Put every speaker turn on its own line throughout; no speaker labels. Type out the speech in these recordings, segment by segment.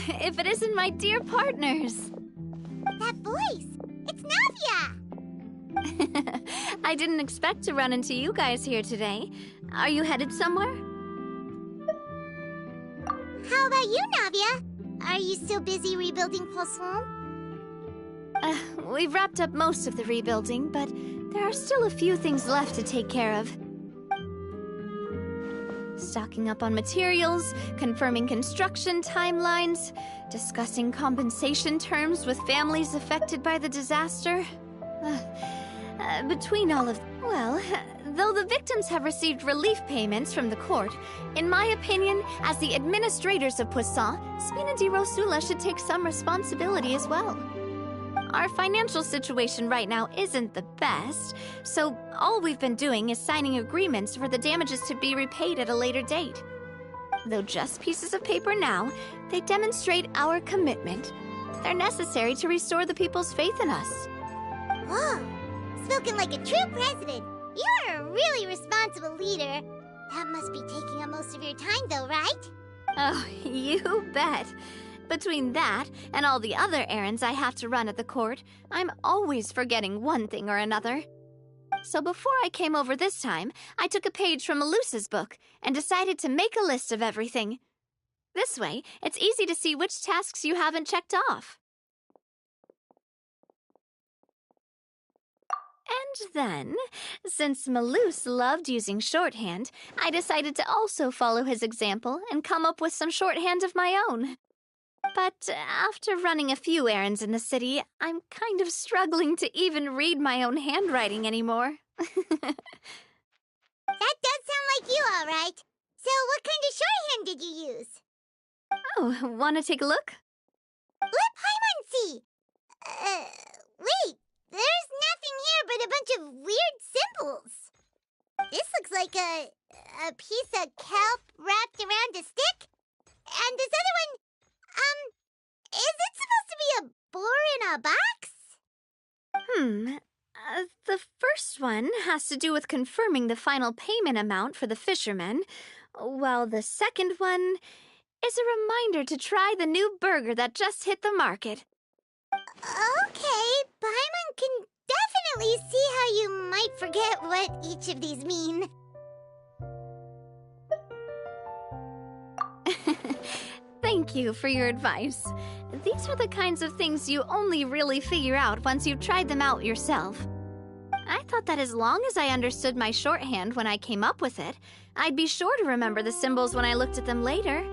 if it isn't my dear partners?
That voice! It's Navia!
I didn't expect to run into you guys here today. Are you headed somewhere?
How about you, Navia? Are you still busy rebuilding Ps4?
We've wrapped up most of the rebuilding, but there are still a few things left to take care of. Stocking up on materials, confirming construction timelines, discussing compensation terms with families affected by the disaster. Between all of... Well, though the victims have received relief payments from the court, in my opinion, as the administrators of Ps4, Spina di Rosula should take some responsibility as well. Our financial situation right now isn't the best, so all we've been doing is signing agreements for the damages to be repaid at a later date. Though just pieces of paper now, they demonstrate our commitment. They're necessary to restore the people's faith in us.
Whoa! Spoken like a true president. You're a really responsible leader. That must be taking up most of your time though, right?
Oh, you bet. Between that and all the other errands I have to run at the court, I'm always forgetting one thing or another. So before I came over this time, I took a page from Melusa's book and decided to make a list of everything. This way, it's easy to see which tasks you haven't checked off. And then, since Melus loved using shorthand, I decided to also follow his example and come up with some shorthand of my own. But after running a few errands in the city, I'm kind of struggling to even read my own handwriting anymore.
That does sound like you, all right. So what kind of shorthand did you use?
Oh, want to take a look?
Let Paimon see. Wait, there's nothing here but a bunch of weird symbols. This looks like a piece of kelp wrapped around a stick. And this other one, is it supposed to be a boar in a box?
The first one has to do with confirming the final payment amount for the fishermen, while the second one is a reminder to try the new burger that just hit the market.
Okay, Paimon can definitely see how you might forget what each of these mean.
Thank you for your advice. These are the kinds of things you only really figure out once you've tried them out yourself. I thought that as long as I understood my shorthand when I came up with it, I'd be sure to remember the symbols when I looked at them later.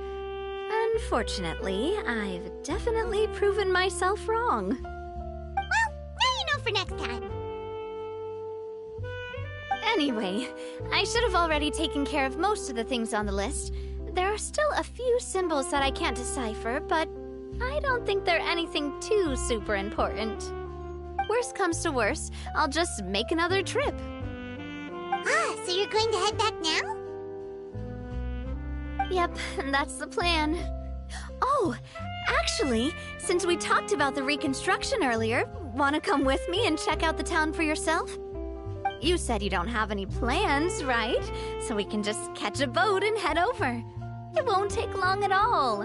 Unfortunately, I've definitely proven myself wrong.
Well, now you know for next time.
Anyway, I should have already taken care of most of the things on the list. There are still a few symbols that I can't decipher, but I don't think they're anything too super important. Worst comes to worst, I'll just make another trip.
Ah, so you're going to head back now?
Yep, that's the plan. Oh, actually, since we talked about the reconstruction earlier, want to come with me and check out the town for yourself? You said you don't have any plans, right? So we can just catch a boat and head over. It won't take long at all.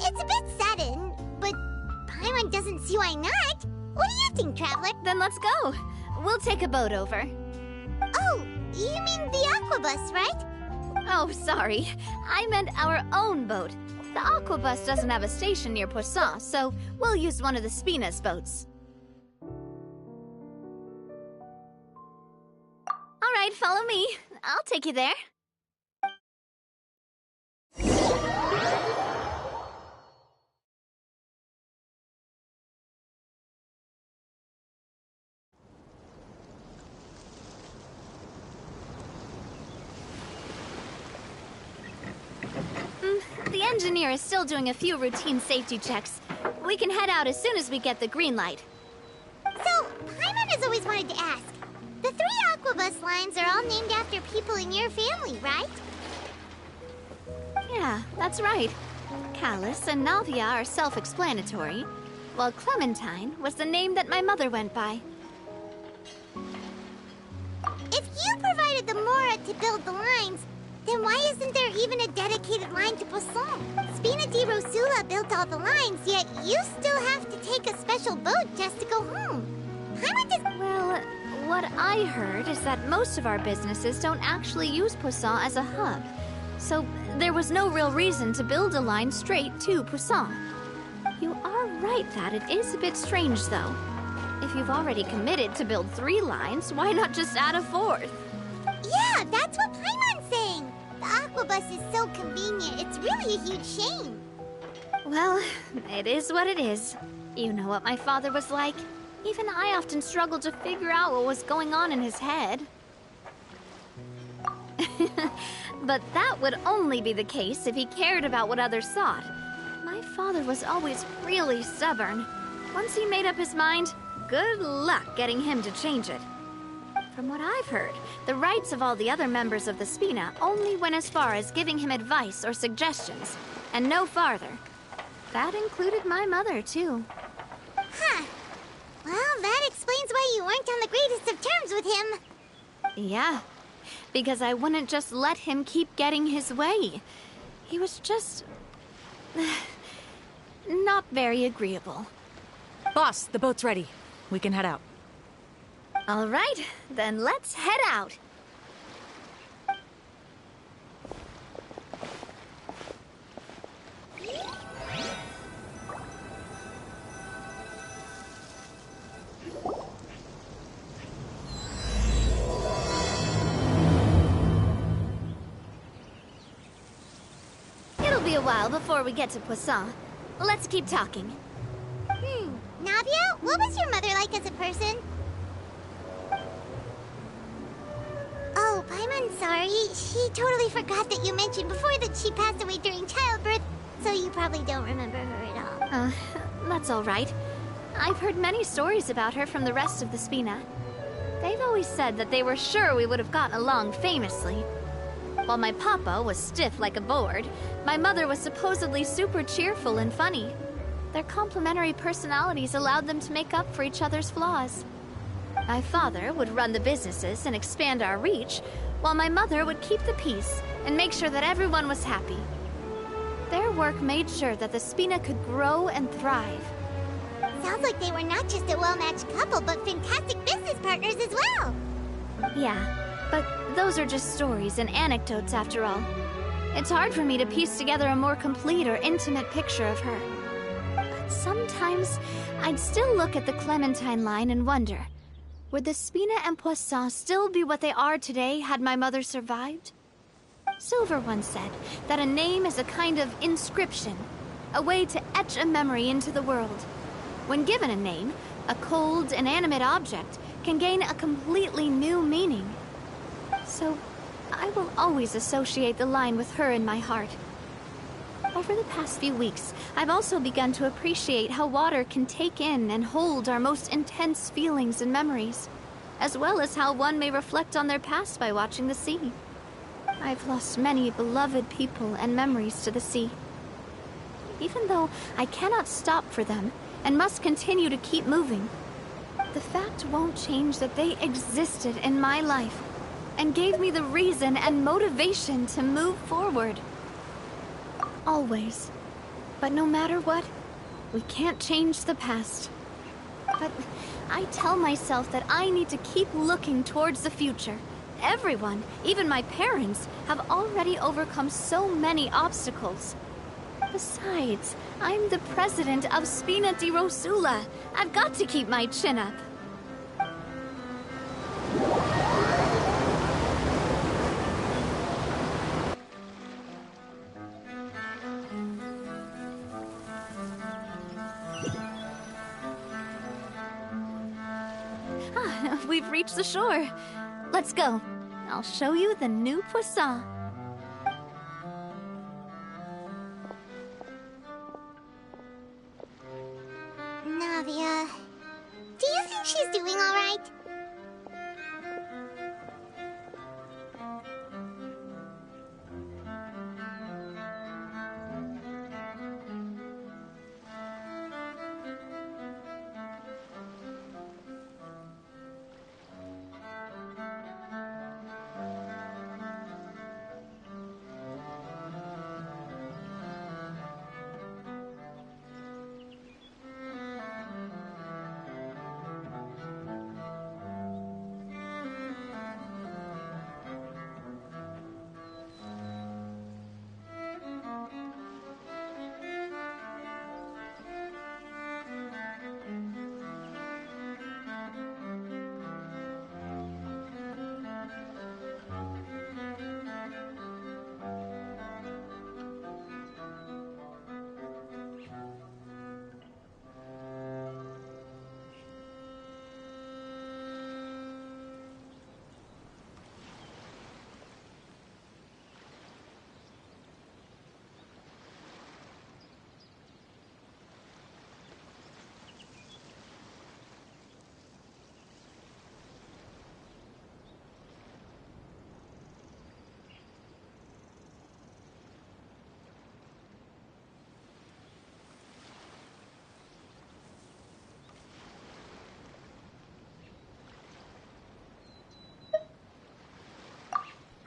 It's a bit sudden, but Paimon doesn't see why not. What do you think, Traveler?
Then let's go. We'll take a boat over.
Oh, you mean the Aquabus, right?
Oh, sorry. I meant our own boat. The Aquabus doesn't have a station near Ps4, so we'll use one of the Spina's boats. All right, follow me. I'll take you there. The engineer is still doing a few routine safety checks. We can head out as soon as we get the green light.
So, Paimon has always wanted to ask. The 3 Aquabus lines are all named after people in your family, right?
Yeah, that's right. Callus and Navia are self-explanatory, while Clementine was the name that my mother went by.
If you provided the Mora to build the lines, Then why isn't there even a dedicated line to Poisson? Spina di Rosula built all the lines, yet you still have to take a special boat just to go home. Paimon is...
Well, what I heard is that most of our businesses don't actually use Poisson as a hub. So there was no real reason to build a line straight to Poisson. You are right that it is a bit strange, though. If you've already committed to build 3 lines, why not just add a 4th?
Yeah, that's what Paimon's saying. The aquabus is so convenient, it's really a huge shame.
Well, it is what it is. You know what my father was like. Even I often struggled to figure out what was going on in his head. But that would only be the case if he cared about what others thought. My father was always really stubborn. Once he made up his mind, good luck getting him to change it. From what I've heard, the rights of all the other members of the Spina only went as far as giving him advice or suggestions, and no farther. That included my mother, too.
Huh. Well, that explains why you weren't on the greatest of terms with him.
Yeah, because I wouldn't just let him keep getting his way. He was just... not very agreeable.
Boss, the boat's ready. We can head out.
All right, then let's head out. It'll be a while before we get to Poisson. Let's keep talking.
Navia, what was your mother like as a person? Oh, Paimon's sorry. She totally forgot that you mentioned before that she passed away during childbirth, so you probably don't remember her at all.
That's all right. I've heard many stories about her from the rest of the Spina. They've always said that they were sure we would have gotten along famously. While my papa was stiff like a board, my mother was supposedly super cheerful and funny. Their complementary personalities allowed them to make up for each other's flaws. My father would run the businesses and expand our reach, while my mother would keep the peace and make sure that everyone was happy. Their work made sure that the Spina could grow and thrive.
Sounds like they were not just a well-matched couple, but fantastic business partners as well.
Yeah, but those are just stories and anecdotes after all. It's hard for me to piece together a more complete or intimate picture of her. But sometimes, I'd still look at the Clementine line and wonder, would the Spina and Poisson still be what they are today had my mother survived? Silver once said that a name is a kind of inscription, a way to etch a memory into the world. When given a name, a cold, inanimate object can gain a completely new meaning. So, I will always associate the line with her in my heart. Over the past few weeks, I've also begun to appreciate how water can take in and hold our most intense feelings and memories, as well as how one may reflect on their past by watching the sea. I've lost many beloved people and memories to the sea. Even though I cannot stop for them and must continue to keep moving, the fact won't change that they existed in my life and gave me the reason and motivation to move forward. Always. But no matter what, we can't change the past. But I tell myself that I need to keep looking towards the future. Everyone, even my parents, have already overcome so many obstacles. Besides, I'm the president of Spina di Rosula. I've got to keep my chin up. We've reached the shore. Let's go. I'll show you the new Poisson.
Navia, do you think she's doing all right?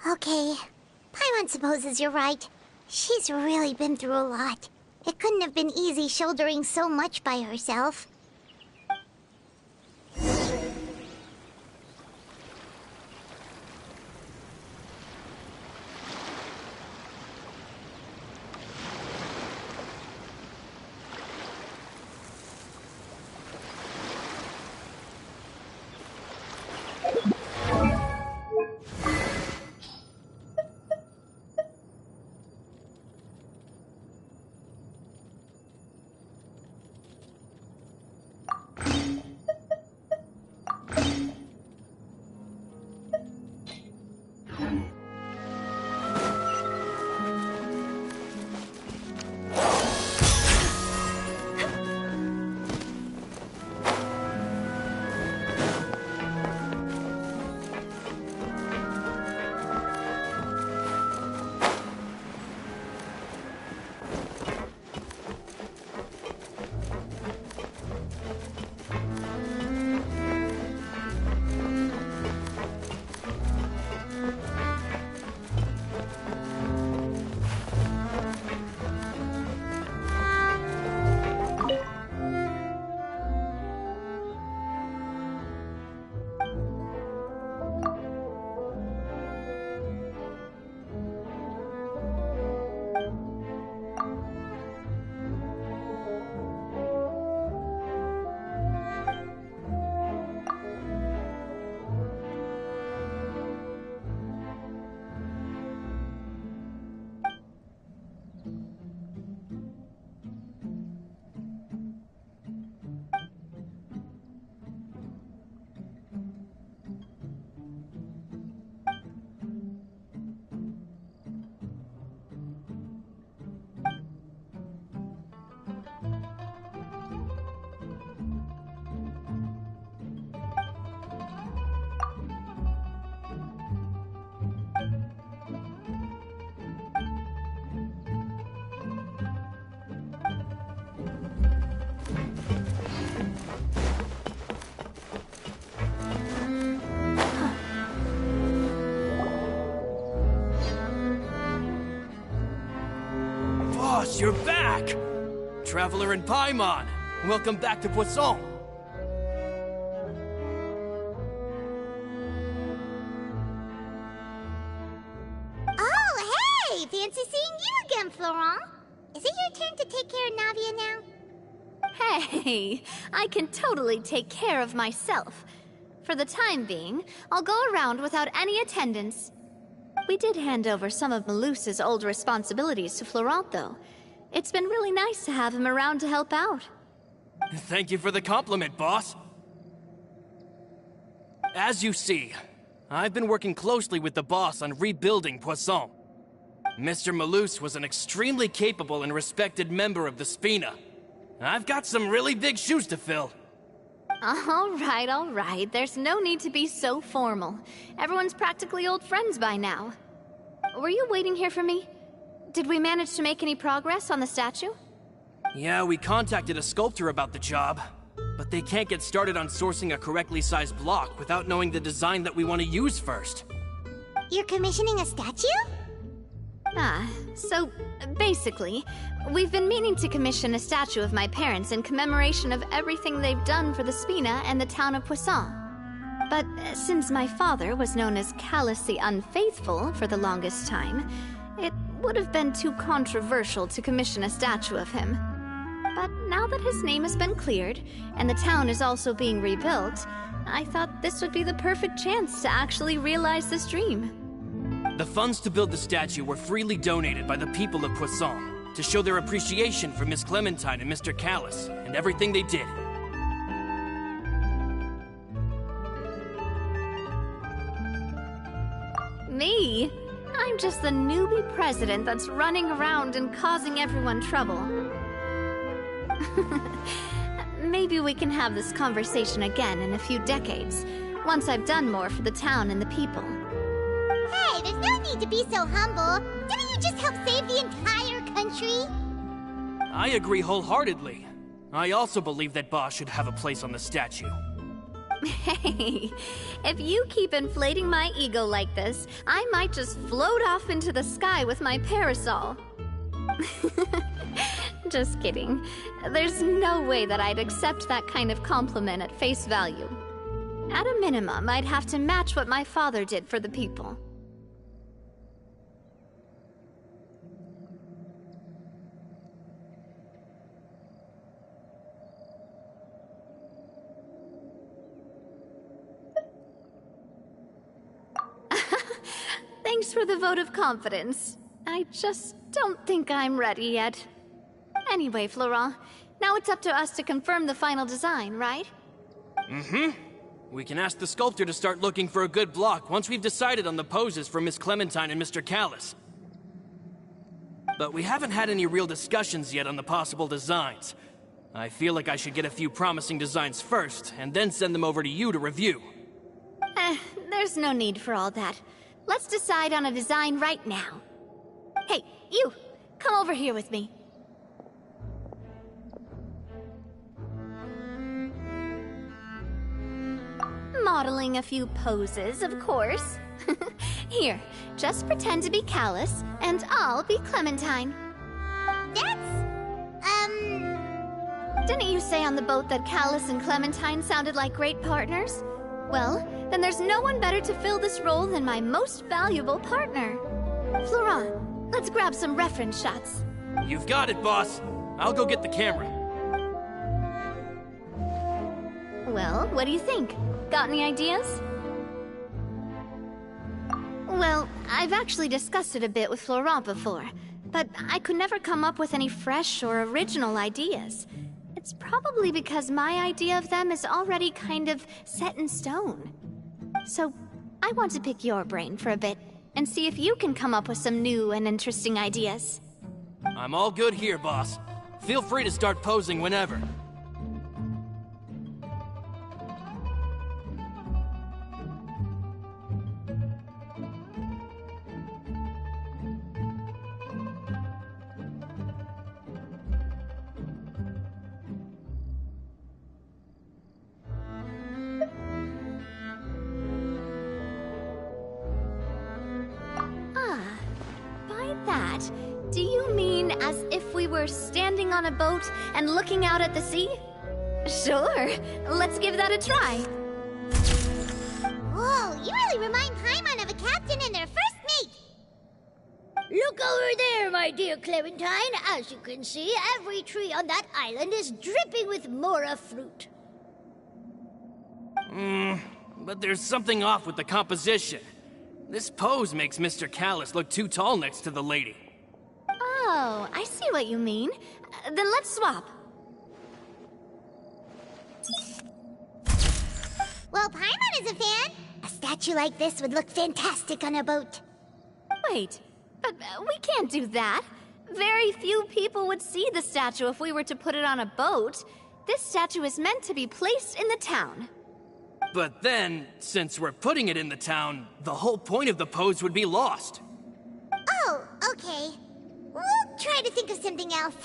Okay. Paimon supposes you're right. She's really been through a lot. It couldn't have been easy shouldering so much by herself.
You're back! Traveler and Paimon, welcome back to Poisson.
Oh, hey! Fancy seeing you again, Florent. Is it your turn to take care of Navia now?
Hey, I can totally take care of myself. For the time being, I'll go around without any attendance. We did hand over some of Malus's old responsibilities to Florent, though. It's been really nice to have him around to help out.
Thank you for the compliment, boss. As you see, I've been working closely with the boss on rebuilding Poisson. Mr. Malus was an extremely capable and respected member of the Spina. I've got some really big shoes to fill.
All right. There's no need to be so formal. Everyone's practically old friends by now. Were you waiting here for me? Did we manage to make any progress on the statue?
Yeah, we contacted a sculptor about the job, but they can't get started on sourcing a correctly sized block without knowing the design that we want to use first.
You're commissioning a statue?
So basically, we've been meaning to commission a statue of my parents in commemoration of everything they've done for the Spina and the town of Poisson. But since my father was known as Callus the Unfaithful for the longest time, it would have been too controversial to commission a statue of him. But now that his name has been cleared, and the town is also being rebuilt, I thought this would be the perfect chance to actually realize this dream.
The funds to build the statue were freely donated by the people of Poisson to show their appreciation for Miss Clementine and Mr. Callus and everything they did.
Me? I'm just the newbie president that's running around and causing everyone trouble. Maybe we can have this conversation again in a few decades, once I've done more for the town and the people.
Hey, there's no need to be so humble. Didn't you just help save the entire country?
I agree wholeheartedly. I also believe that Boss should have a place on the statue.
Hey, if you keep inflating my ego like this, I might just float off into the sky with my parasol. Just kidding. There's no way that I'd accept that kind of compliment at face value. At a minimum, I'd have to match what my father did for the people. Thanks for the vote of confidence. I just don't think I'm ready yet. Anyway, Florent, now it's up to us to confirm the final design, right?
Mm-hmm. We can ask the sculptor to start looking for a good block once we've decided on the poses for Miss Clementine and Mr. Callis. But we haven't had any real discussions yet on the possible designs. I feel like I should get a few promising designs first, and then send them over to you to review.
There's no need for all that. Let's decide on a design right now. Hey, you! Come over here with me. Modeling a few poses, of course. Here, just pretend to be Callis, and I'll be Clementine. Didn't you say on the boat that Callis and Clementine sounded like great partners? Well, then there's no one better to fill this role than my most valuable partner. Florent, let's grab some reference shots.
You've got it, boss. I'll go get the camera.
Well, what do you think? Got any ideas? Well, I've actually discussed it a bit with Florent before, but I could never come up with any fresh or original ideas. It's probably because my idea of them is already kind of set in stone. So, I want to pick your brain for a bit, and see if you can come up with some new and interesting ideas.
I'm all good here, boss. Feel free to start posing whenever.
Do you mean as if we were standing on a boat and looking out at the sea? Sure, let's give that a try.
Whoa, you really remind Paimon of a captain and their first mate.
Look over there, my dear Clementine. As you can see, every tree on that island is dripping with mora fruit.
But there's something off with the composition. This pose makes Mr. Callis look too tall next to the lady.
Oh, I see what you mean. Then let's swap.
Well, Paimon is a fan. A statue like this would look fantastic on a boat.
Wait, but we can't do that. Very few people would see the statue if we were to put it on a boat. This statue is meant to be placed in the town.
But then, since we're putting it in the town, the whole point of the pose would be lost.
Oh, okay. We'll try to think of something else.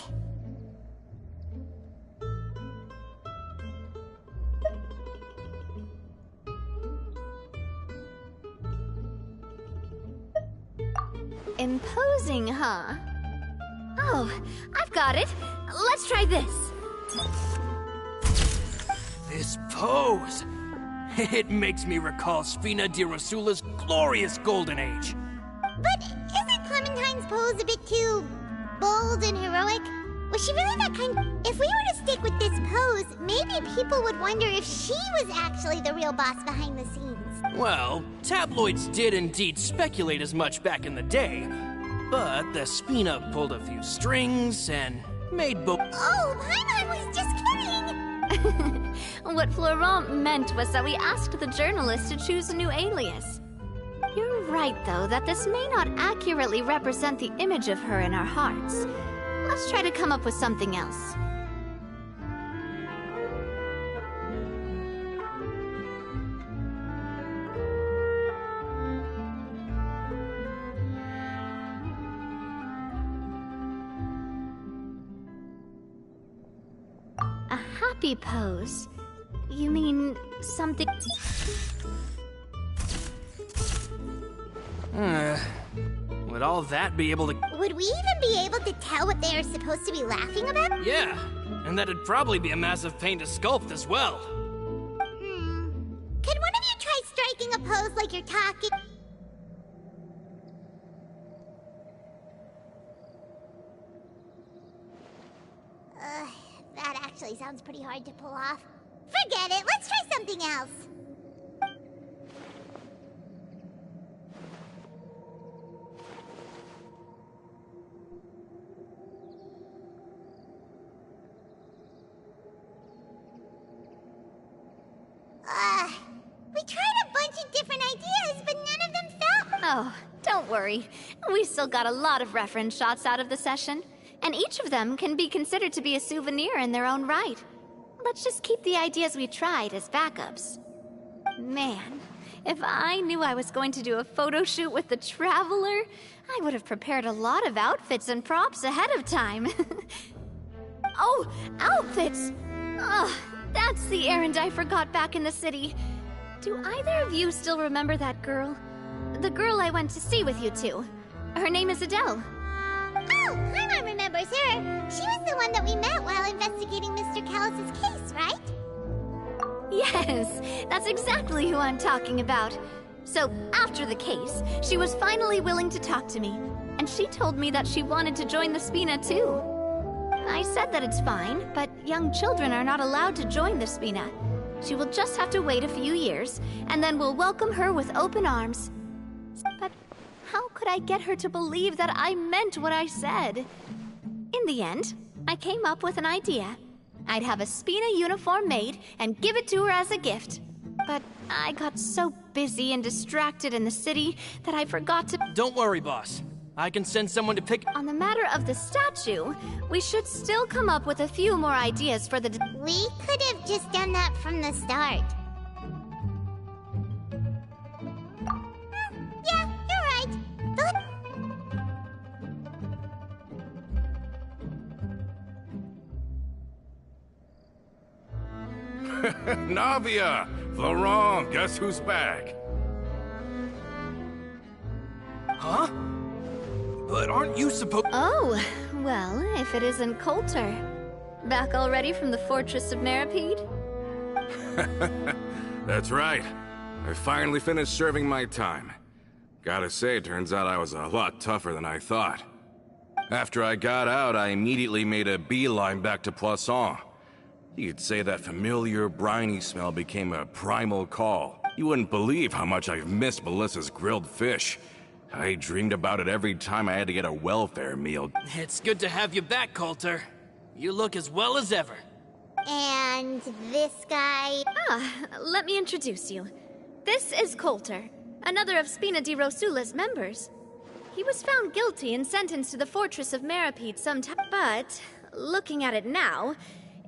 Imposing, huh? Oh, I've got it. Let's try this.
This pose! It makes me recall Spina di Rosula's glorious golden age.
But isn't Clementine's pose a bit too bold and heroic? Was she really that kind? If we were to stick with this pose, maybe people would wonder if she was actually the real boss behind the scenes.
Well, tabloids did indeed speculate as much back in the day, but the Spina pulled a few strings and made
Oh, Paimon was just kidding!
What Florent meant was that we asked the journalist to choose a new alias. You're right, though, that this may not accurately represent the image of her in our hearts. Let's try to come up with something else. A happy pose. You mean something...
Would all that be able to...
Would we even be able to tell what they are supposed to be laughing about?
Yeah, and that'd probably be a massive pain to sculpt as well.
Could one of you try striking a pose like you're talking? That actually sounds pretty hard to pull off. Forget it, let's try something else. We tried a bunch of different ideas, but none of them felt...
Oh, don't worry. We still got a lot of reference shots out of the session, and each of them can be considered to be a souvenir in their own right. Let's just keep the ideas we tried as backups. Man, if I knew I was going to do a photo shoot with the Traveler, I would have prepared a lot of outfits and props ahead of time. Oh, outfits! Oh, that's the errand I forgot back in the city. Do either of you still remember that girl? The girl I went to see with you two. Her name is Adele.
Oh, Paimon remembers her. She was the one that we met while investigating Mr. Callus's case, right?
Yes, that's exactly who I'm talking about. So, after the case, she was finally willing to talk to me, and she told me that she wanted to join the Spina too. I said that it's fine, but young children are not allowed to join the Spina. She will just have to wait a few years, and then we'll welcome her with open arms. But how could I get her to believe that I meant what I said? In the end, I came up with an idea. I'd have a Spina uniform made and give it to her as a gift. But I got so busy and distracted in the city that I forgot to...
Don't worry, boss. I can send someone to pick...
On the matter of the statue, we should still come up with a few more ideas for the...
We could have just done that from the start. Yeah, you're right.
Navia! Florent, guess who's back?
Huh? But aren't you supposed...
Oh, well, if it isn't Coulter. Back already from the Fortress of Meripede?
That's right. I finally finished serving my time. Gotta say, turns out I was a lot tougher than I thought. After I got out, I immediately made a beeline back to Poisson. You could say that familiar, briny smell became a primal call. You wouldn't believe how much I've missed Melissa's grilled fish. I dreamed about it every time I had to get a welfare meal.
It's good to have you back, Coulter. You look as well as ever.
And this guy...
Let me introduce you. This is Coulter, another of Spina di Rosula's members. He was found guilty and sentenced to the Fortress of Meripede sometime, but looking at it now,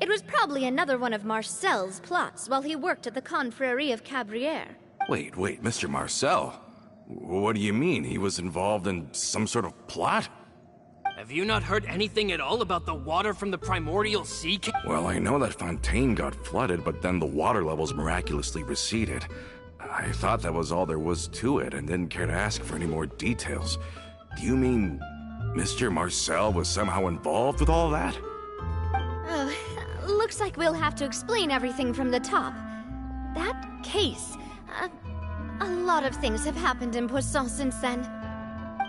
it was probably another one of Marcel's plots while he worked at the Confrérie of Cabrières.
Wait, Mr. Marcel? What do you mean? He was involved in some sort of plot?
Have you not heard anything at all about the water from the primordial sea?
Well, I know that Fontaine got flooded, but then the water levels miraculously receded. I thought that was all there was to it and didn't care to ask for any more details. Do you mean Mr. Marcel was somehow involved with all that?
Oh, looks like we'll have to explain everything from the top. That case... a lot of things have happened in Poisson since then.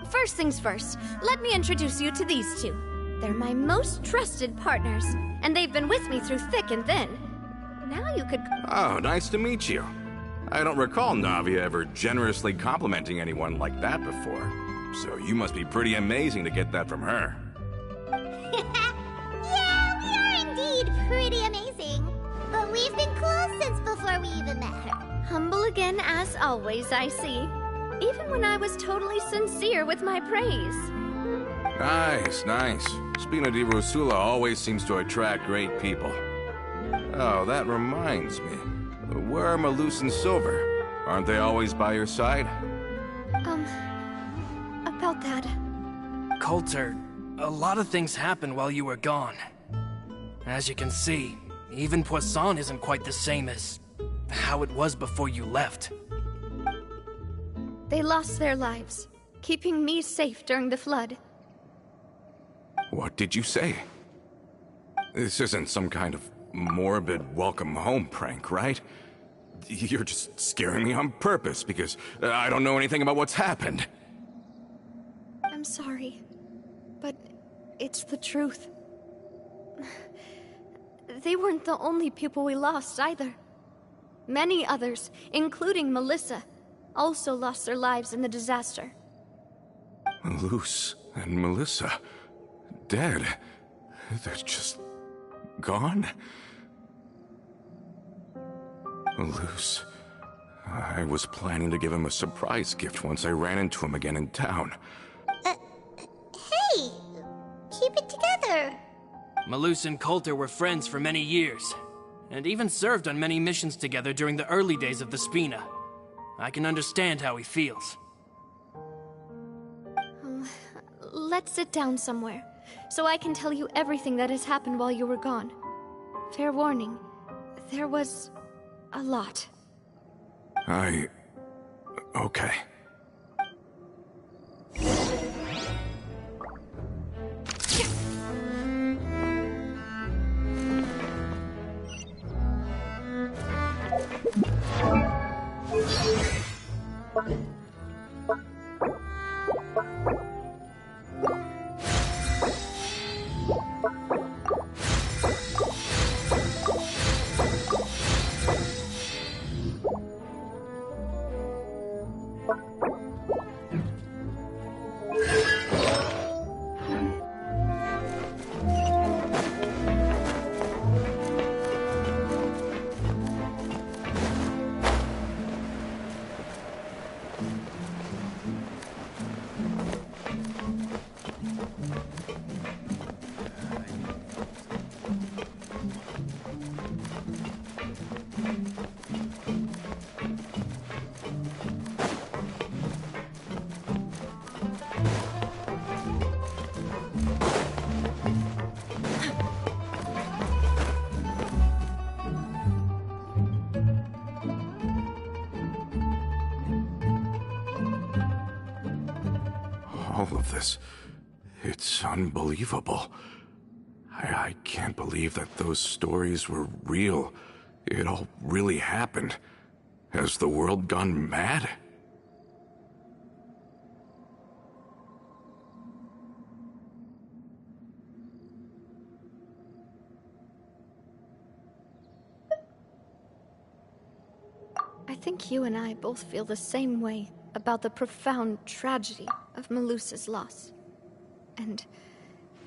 First things first, let me introduce you to these two. They're my most trusted partners, and they've been with me through thick and thin. Now you could...
Oh, nice to meet you. I don't recall Navia ever generously complimenting anyone like that before. So you must be pretty amazing to get that from her.
Yeah, we are indeed pretty amazing. But we've been close since before we even met her.
Humble again as always, I see. Even when I was totally sincere with my praise.
Nice. Spina di Rosula always seems to attract great people. Oh, that reminds me. Where are Malus and Silver? Aren't they always by your side?
About that...
Coulter, a lot of things happened while you were gone. As you can see, Even Poisson isn't quite the same as how it was before you left.
They lost their lives, keeping me safe during the flood.
What did you say? This isn't some kind of morbid welcome home prank, right? You're just scaring me on purpose because I don't know anything about what's happened.
I'm sorry, but it's the truth. They weren't the only people we lost either. Many others, including Melissa, also lost their lives in the disaster.
Luce and Melissa, dead. They're just gone? Luce, I was planning to give him a surprise gift once I ran into him again in town.
Hey! Keep it together!
Malus and Coulter were friends for many years, and even served on many missions together during the early days of the Spina. I can understand how he feels.
Let's sit down somewhere, so I can tell you everything that has happened while you were gone. Fair warning, there was a lot.
Okay. All of this, it's unbelievable. I can't believe that those stories were real. It all really happened. Has the world gone mad?
I think you and I both feel the same way about the profound tragedy of Melusa's loss. And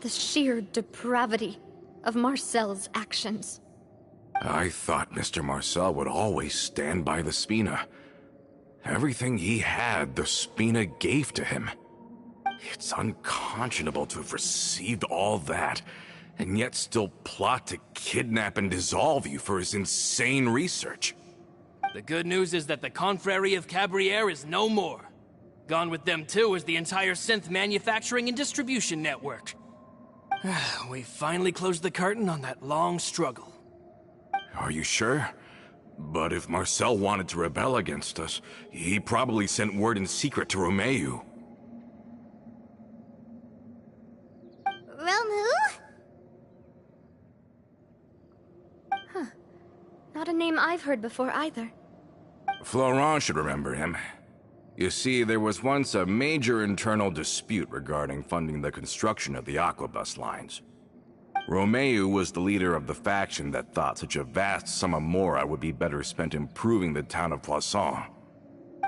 the sheer depravity of Marcel's actions.
I thought Mr. Marcel would always stand by the Spina. Everything he had, the Spina gave to him. It's unconscionable to have received all that, and yet still plot to kidnap and dissolve you for his insane research.
The good news is that the Confrérie of Cabriere is no more. Gone with them too is the entire synth manufacturing and distribution network. We finally closed the curtain on that long struggle.
Are you sure? But if Marcel wanted to rebel against us, he probably sent word in secret to Romeu.
Romeu?
Huh. Not a name I've heard before either.
Florent should remember him. You see, there was once a major internal dispute regarding funding the construction of the Aquabus lines. Romeu was the leader of the faction that thought such a vast sum of mora would be better spent improving the town of Poisson.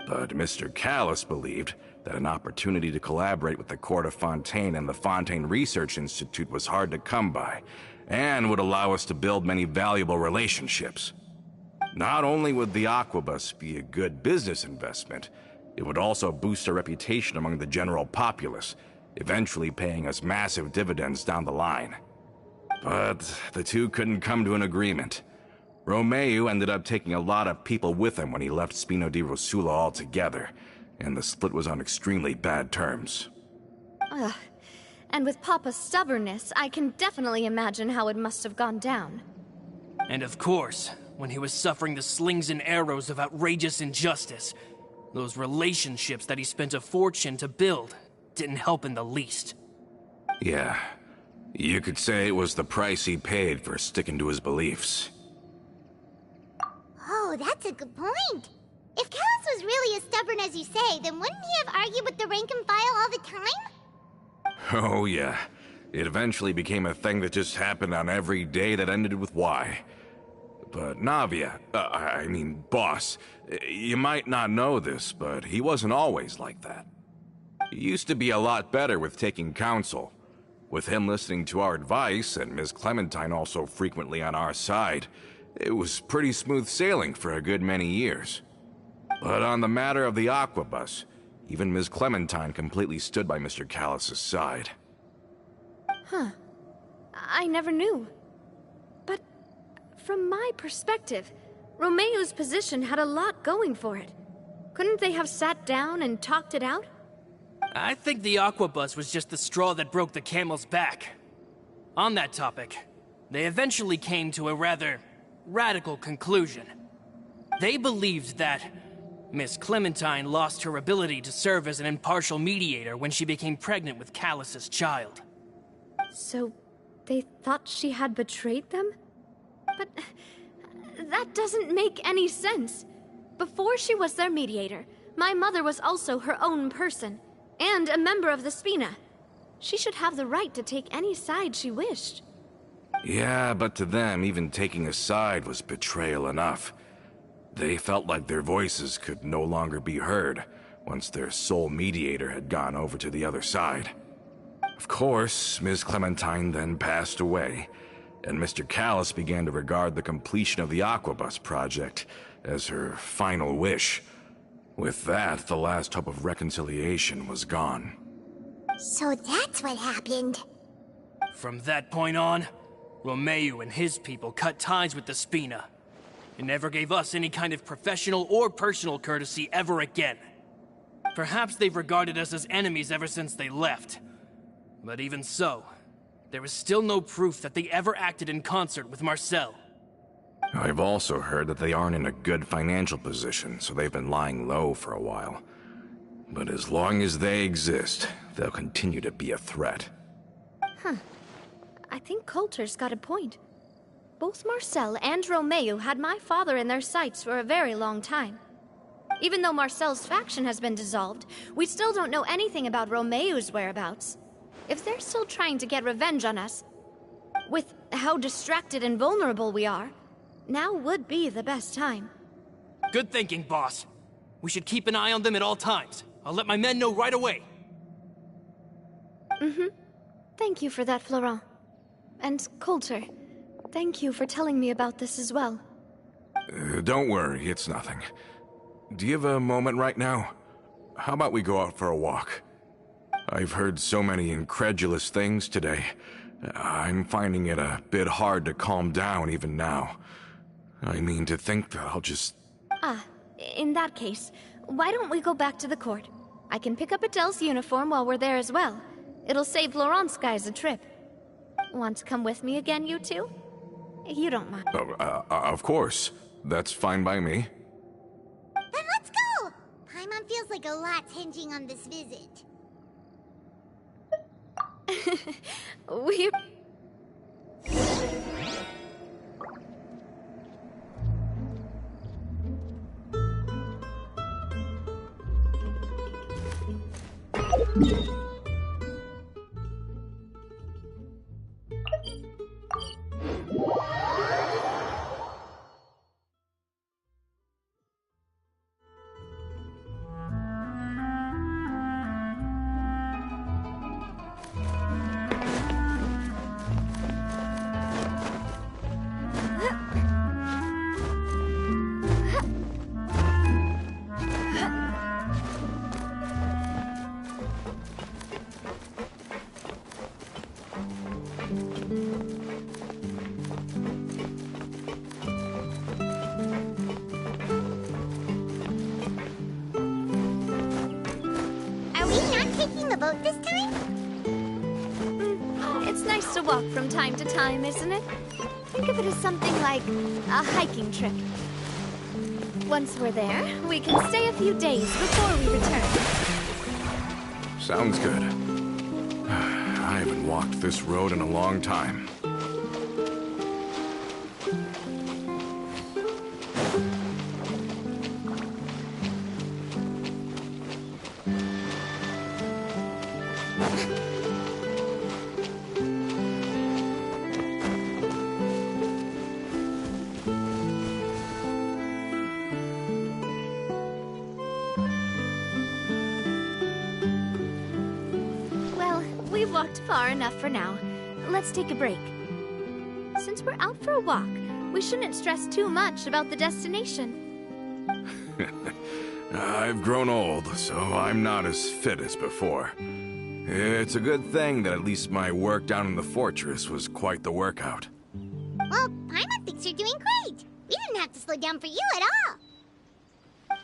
But Mr. Callis believed that an opportunity to collaborate with the court of Fontaine and the Fontaine Research Institute was hard to come by, and would allow us to build many valuable relationships. Not only would the Aquabus be a good business investment, it would also boost our reputation among the general populace, eventually paying us massive dividends down the line. But the two couldn't come to an agreement. Romeu ended up taking a lot of people with him when he left Spino di Rosula altogether, and the split was on extremely bad terms.
Ugh. And with Papa's stubbornness, I can definitely imagine how it must have gone down.
And of course, when he was suffering the slings and arrows of outrageous injustice, those relationships that he spent a fortune to build didn't help in the least.
Yeah, you could say it was the price he paid for sticking to his beliefs.
Oh, that's a good point. If Callus was really as stubborn as you say, then wouldn't he have argued with the rank and file all the time?
Oh yeah, it eventually became a thing that just happened on every day that ended with Y. But Navia, Boss, you might not know this, but he wasn't always like that. He used to be a lot better with taking counsel. With him listening to our advice, and Ms. Clementine also frequently on our side, it was pretty smooth sailing for a good many years. But on the matter of the Aquabus, even Ms. Clementine completely stood by Mr. Callus's side.
Huh. I never knew. But from my perspective, Romeo's position had a lot going for it. Couldn't they have sat down and talked it out?
I think the Aquabus was just the straw that broke the camel's back. On that topic, they eventually came to a rather radical conclusion. They believed that Miss Clementine lost her ability to serve as an impartial mediator when she became pregnant with Callus's child.
So, they thought she had betrayed them? But that doesn't make any sense. Before she was their mediator, my mother was also her own person, and a member of the Spina. She should have the right to take any side she wished.
Yeah, but to them, even taking a side was betrayal enough. They felt like their voices could no longer be heard once their sole mediator had gone over to the other side. Of course, Ms. Clementine then passed away, and Mr. Callus began to regard the completion of the Aquabus project as her final wish. With that, the last hope of reconciliation was gone.
So that's what happened.
From that point on, Romeo and his people cut ties with the Spina. It never gave us any kind of professional or personal courtesy ever again. Perhaps they've regarded us as enemies ever since they left. But even so, there is still no proof that they ever acted in concert with Marcel.
I've also heard that they aren't in a good financial position, so they've been lying low for a while. But as long as they exist, they'll continue to be a threat.
Huh. I think Coulter's got a point. Both Marcel and Romeo had my father in their sights for a very long time. Even though Marcel's faction has been dissolved, we still don't know anything about Romeo's whereabouts. If they're still trying to get revenge on us, with how distracted and vulnerable we are, now would be the best time.
Good thinking, boss. We should keep an eye on them at all times. I'll let my men know right away.
Thank you for that, Florent. And Coulter, thank you for telling me about this as well.
Don't worry, it's nothing. Do you have a moment right now? How about we go out for a walk? I've heard so many incredulous things today. I'm finding it a bit hard to calm down even now. I mean, to think that I'll just...
In that case, why don't we go back to the court? I can pick up Adele's uniform while we're there as well. It'll save Laurent's guys a trip. Want to come with me again, you two? You don't mind.
Of course. That's fine by me.
Then let's go! Paimon feels like a lot's hinging on this visit.
We're... nice to walk from time to time, isn't it? Think of it as something like a hiking trip. Once we're there, we can stay a few days before we return.
Sounds good. I haven't walked this road in a long time.
We've walked far enough for now. Let's take a break. Since we're out for a walk, we shouldn't stress too much about the destination.
I've grown old, so I'm not as fit as before. It's a good thing that at least my work down in the fortress was quite the workout.
Well, Paimon thinks you're doing great. We didn't have to slow down for you at all.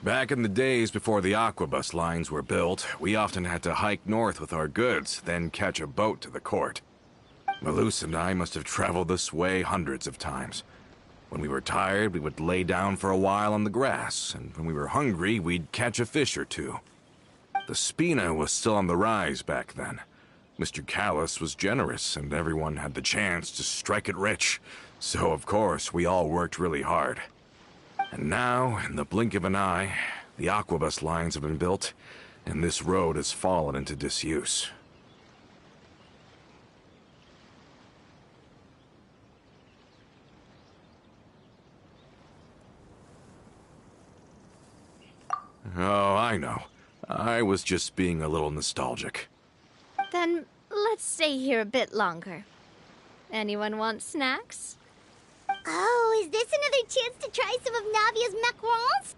Back in the days before the aquabus lines were built, we often had to hike north with our goods, then catch a boat to the court. Malus and I must have traveled this way hundreds of times. When we were tired, we would lay down for a while on the grass, and when we were hungry, we'd catch a fish or two. The Spina was still on the rise back then. Mr. Callus was generous, and everyone had the chance to strike it rich. So, of course, we all worked really hard. And now, in the blink of an eye, the aquabus lines have been built, and this road has fallen into disuse. Oh, I know. I was just being a little nostalgic.
Then let's stay here a bit longer. Anyone want snacks?
Oh, is this another chance to try some of Navia's macarons?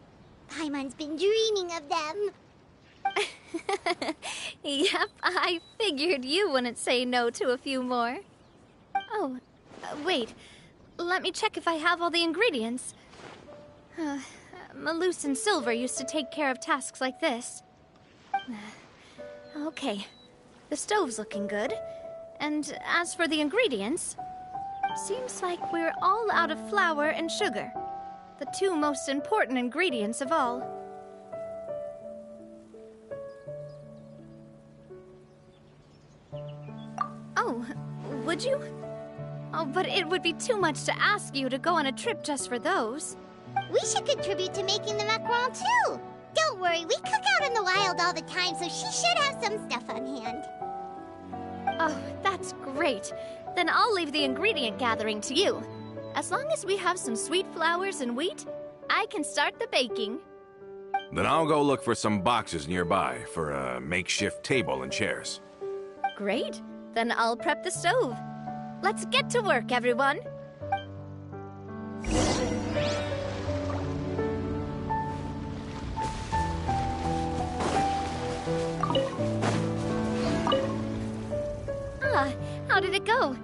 Paimon's been dreaming of them.
Yep, I figured you wouldn't say no to a few more. Oh, wait. Let me check if I have all the ingredients. Malus and Silver used to take care of tasks like this. Okay, the stove's looking good. And as for the ingredients, seems like we're all out of flour and sugar, the two most important ingredients of all. Oh, would you? Oh, but it would be too much to ask you to go on a trip just for those.
We should contribute to making the macaron too. Don't worry, we cook out in the wild all the time, so she should have some stuff on hand.
Oh, that's great. Then I'll leave the ingredient gathering to you. As long as we have some sweet flours and wheat, I can start the baking.
Then I'll go look for some boxes nearby for a makeshift table and chairs.
Great. Then I'll prep the stove. Let's get to work, everyone. How did it go?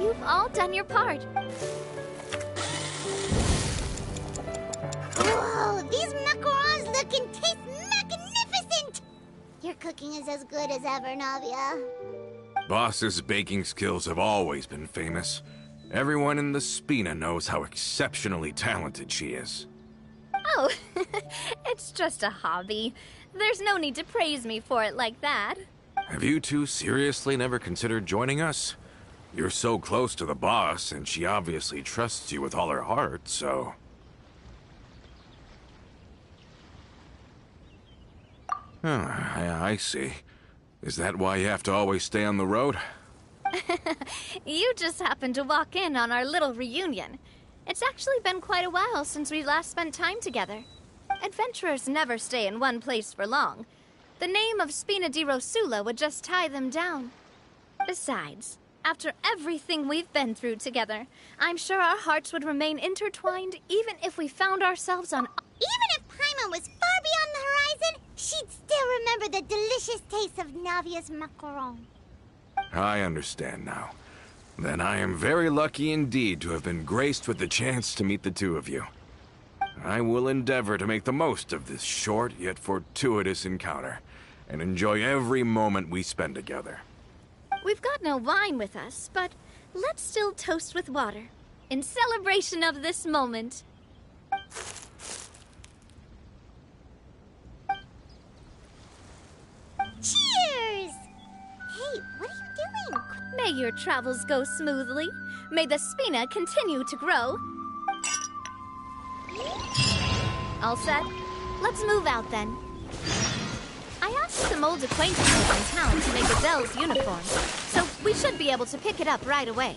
You've all done your part.
Whoa, these macarons look and taste magnificent! Your cooking is as good as ever, Navia.
Boss's baking skills have always been famous. Everyone in the Spina knows how exceptionally talented she is.
Oh, it's just a hobby. There's no need to praise me for it like that.
Have you two seriously never considered joining us? You're so close to the boss, and she obviously trusts you with all her heart, so... Oh, I see. Is that why you have to always stay on the road?
You just happened to walk in on our little reunion. It's actually been quite a while since we last spent time together. Adventurers never stay in one place for long. The name of Spina di Rosula would just tie them down. Besides, after everything we've been through together, I'm sure our hearts would remain intertwined even if we found ourselves on...
Even if Paimon was far beyond the horizon, she'd still remember the delicious taste of Navia's macaron.
I understand now. Then I am very lucky indeed to have been graced with the chance to meet the two of you. I will endeavor to make the most of this short yet fortuitous encounter, and enjoy every moment we spend together.
We've got no wine with us, but let's still toast with water, in celebration of this moment.
Cheers! Hey, what are you doing?
May your travels go smoothly. May the Spina continue to grow. All set? Let's move out then. I asked some old acquaintances in town to make Adele's uniform, so we should be able to pick it up right away.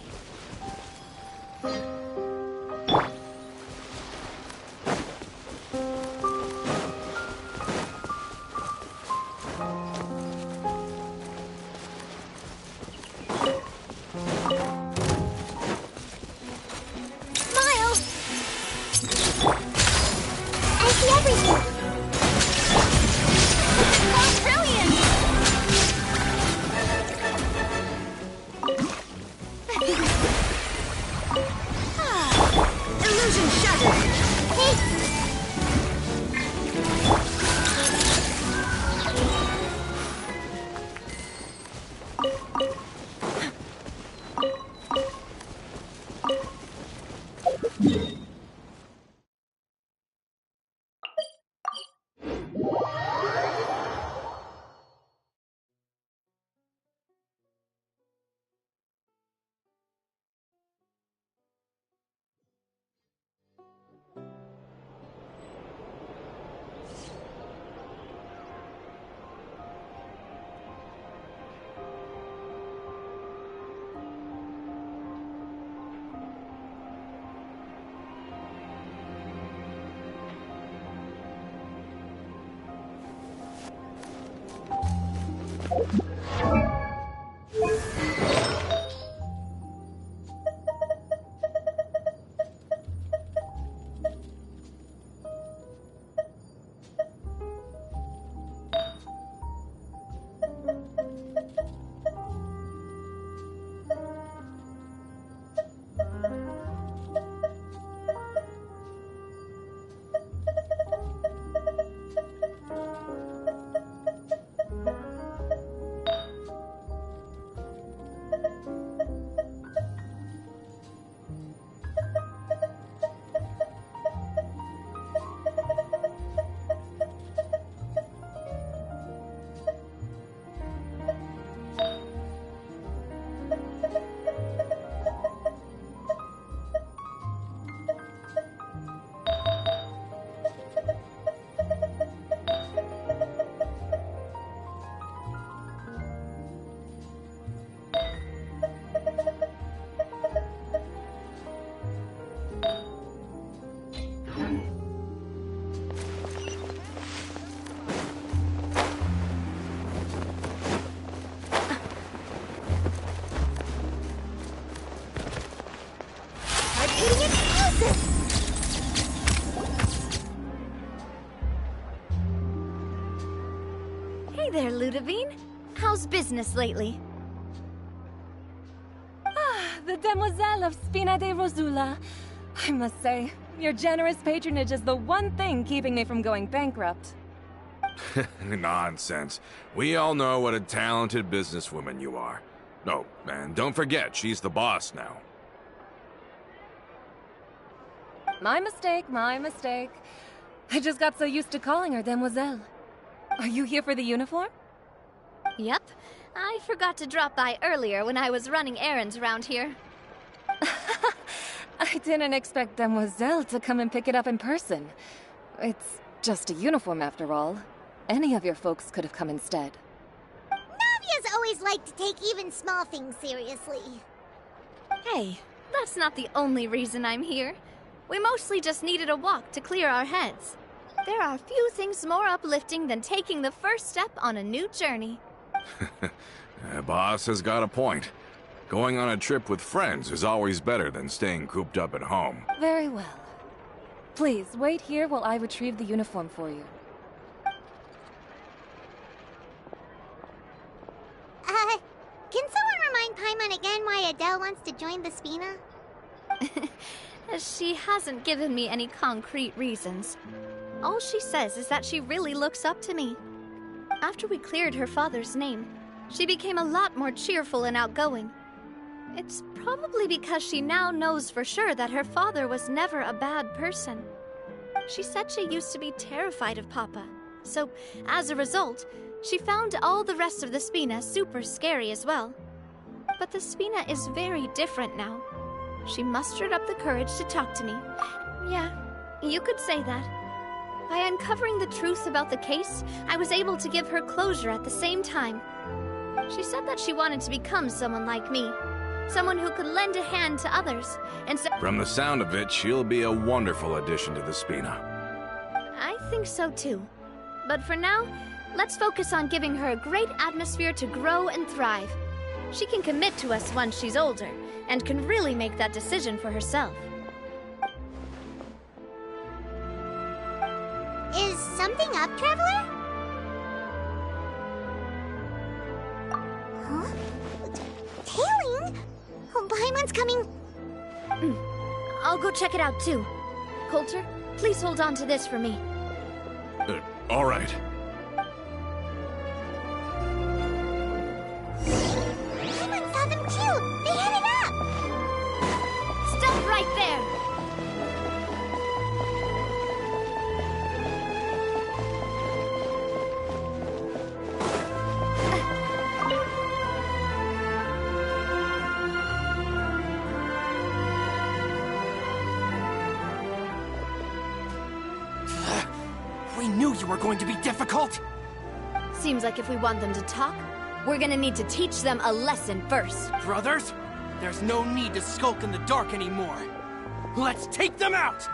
Hey there, Ludovine. How's business lately?
The Demoiselle of Spina de Rosula. I must say, your generous patronage is the one thing keeping me from going bankrupt.
Nonsense. We all know what a talented businesswoman you are. Oh, and don't forget, she's the boss now.
My mistake, my mistake. I just got so used to calling her Demoiselle. Are you here for the uniform?
Yep. I forgot to drop by earlier when I was running errands around here.
I didn't expect Demoiselle to come and pick it up in person. It's just a uniform after all. Any of your folks could have come instead.
Navia's always liked to take even small things seriously.
Hey, that's not the only reason I'm here. We mostly just needed a walk to clear our heads. There are few things more uplifting than taking the first step on a new journey.
Boss has got a point. Going on a trip with friends is always better than staying cooped up at home.
Very well. Please, wait here while I retrieve the uniform for you.
Can someone remind Paimon again why Adele wants to join the Spina?
She hasn't given me any concrete reasons. All she says is that she really looks up to me. After we cleared her father's name, she became a lot more cheerful and outgoing. It's probably because she now knows for sure that her father was never a bad person. She said she used to be terrified of Papa, so as a result, she found all the rest of the Spina super scary as well. But the Spina is very different now. She mustered up the courage to talk to me. Yeah, you could say that. By uncovering the truth about the case, I was able to give her closure at the same time. She said that she wanted to become someone like me. Someone who could lend a hand to others, and so—
From the sound of it, she'll be a wonderful addition to the Spina.
I think so too. But for now, let's focus on giving her a great atmosphere to grow and thrive. She can commit to us once she's older, and can really make that decision for herself.
Is something up, Traveler? Huh? Tailing? Oh, Paimon's coming.
I'll go check it out too. Coulter, please hold on to this for me.
All right.
Paimon saw them too. They headed up.
Stop right there!
We knew you were going to be difficult!
Seems like if we want them to talk, we're gonna need to teach them a lesson first.
Brothers, there's no need to skulk in the dark anymore. Let's take them out!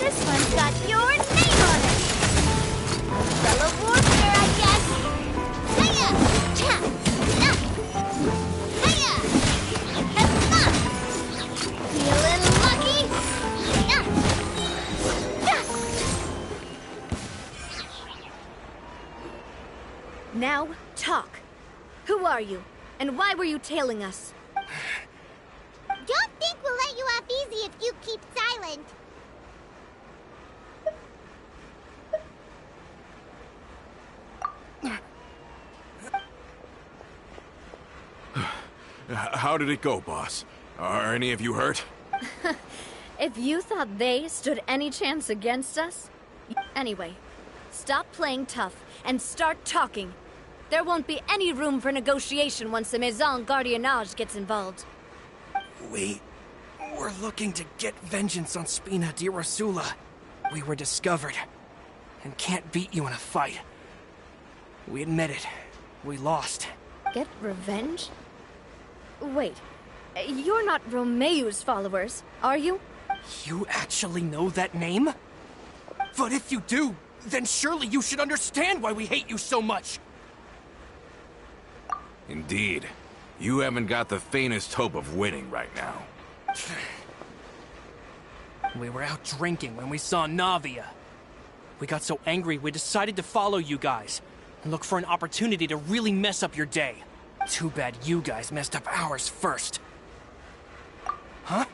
This one's got your name on it! Fellow warfare, I guess! Hiya! Cha! Na! Hiya! Hefma! Feeling lucky? Na! Ya! Now, talk. Who are you? And why were you tailing us?
Don't think we'll let you off easy if you keep silent.
How did it go, boss? Are any of you hurt?
If you thought they stood any chance against us... Anyway, stop playing tough and start talking. There won't be any room for negotiation once the Maison Gardiennage gets involved.
We're looking to get vengeance on Spina di Rosula. We were discovered, and can't beat you in a fight. We admit it. We lost.
Get revenge? Wait, you're not Romeu's followers, are you?
You actually know that name? But if you do, then surely you should understand why we hate you so much!
Indeed. You haven't got the faintest hope of winning right now.
We were out drinking when we saw Navia. We got so angry we decided to follow you guys and look for an opportunity to really mess up your day. Too bad you guys messed up ours first. Huh?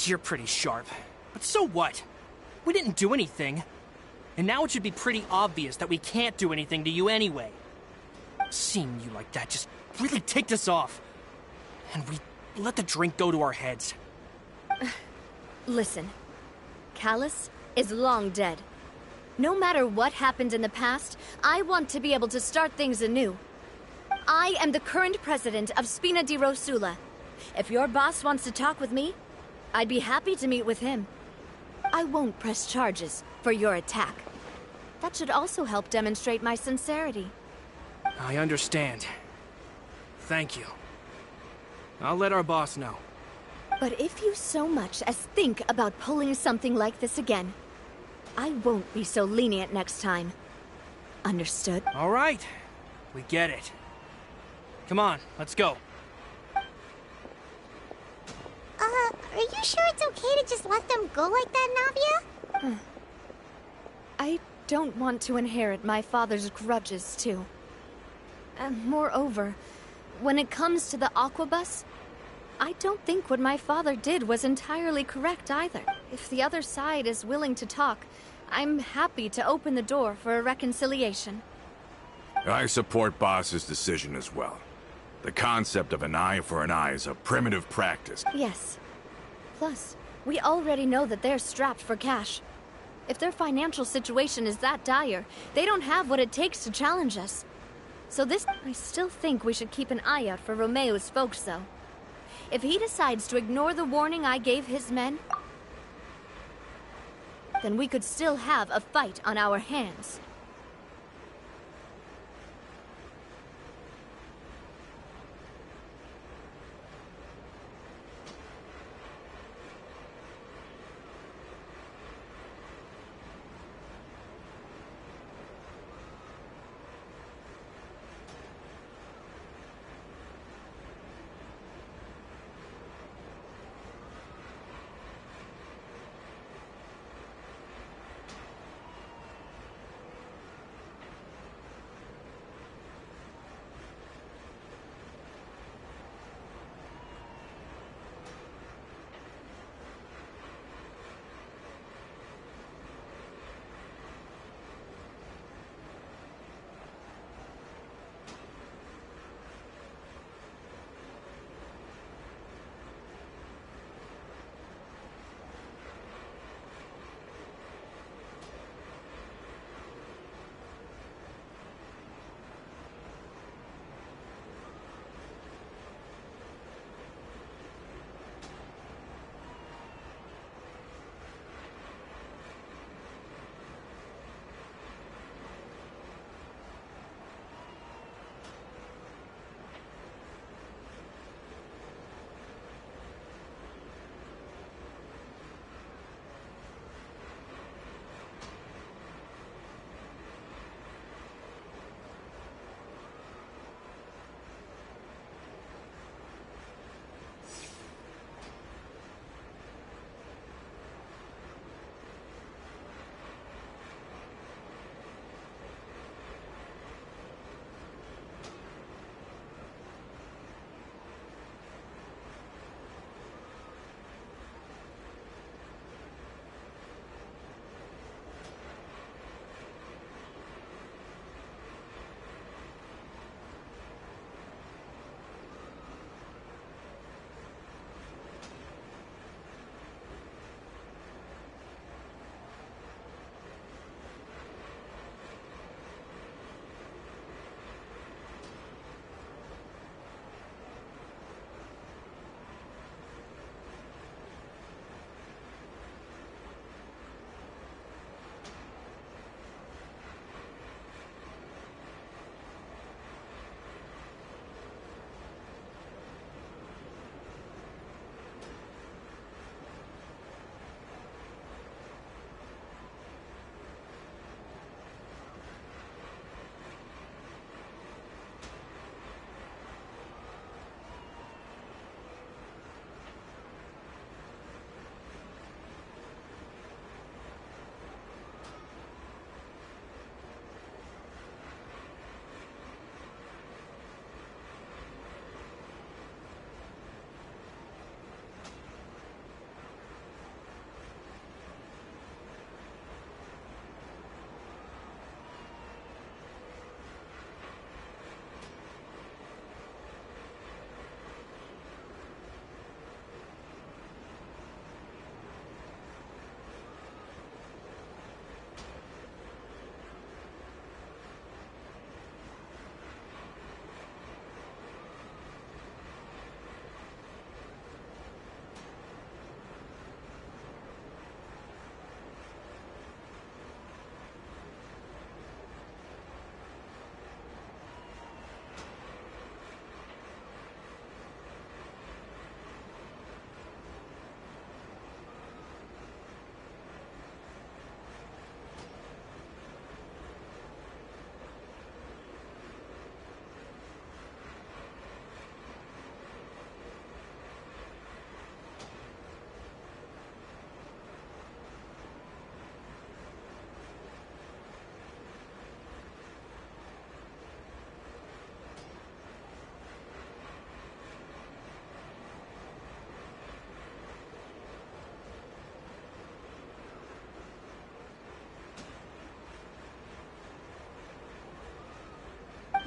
You're pretty sharp, but so what? We didn't do anything. And now it should be pretty obvious that we can't do anything to you anyway. Seeing you like that just really ticked us off. And we let the drink go to our heads.
Listen, Callus is long dead. No matter what happened in the past, I want to be able to start things anew. I am the current president of Spina di Rosula. If your boss wants to talk with me, I'd be happy to meet with him. I won't press charges for your attack. That should also help demonstrate my sincerity.
I understand. Thank you. I'll let our boss know.
But if you so much as think about pulling something like this again, I won't be so lenient next time. Understood?
All right. We get it. Come on, let's go.
Are you sure it's okay to just let them go like that, Navia?
I don't want to inherit my father's grudges, too. And moreover, when it comes to the Aquabus, I don't think what my father did was entirely correct either. If the other side is willing to talk, I'm happy to open the door for a reconciliation.
I support Boss's decision as well. The concept of an eye for an eye is a primitive practice.
Yes. Plus, we already know that they're strapped for cash. If their financial situation is that dire, they don't have what it takes to challenge us. So I still think we should keep an eye out for Romeo's folks, though. If he decides to ignore the warning I gave his men, then we could still have a fight on our hands.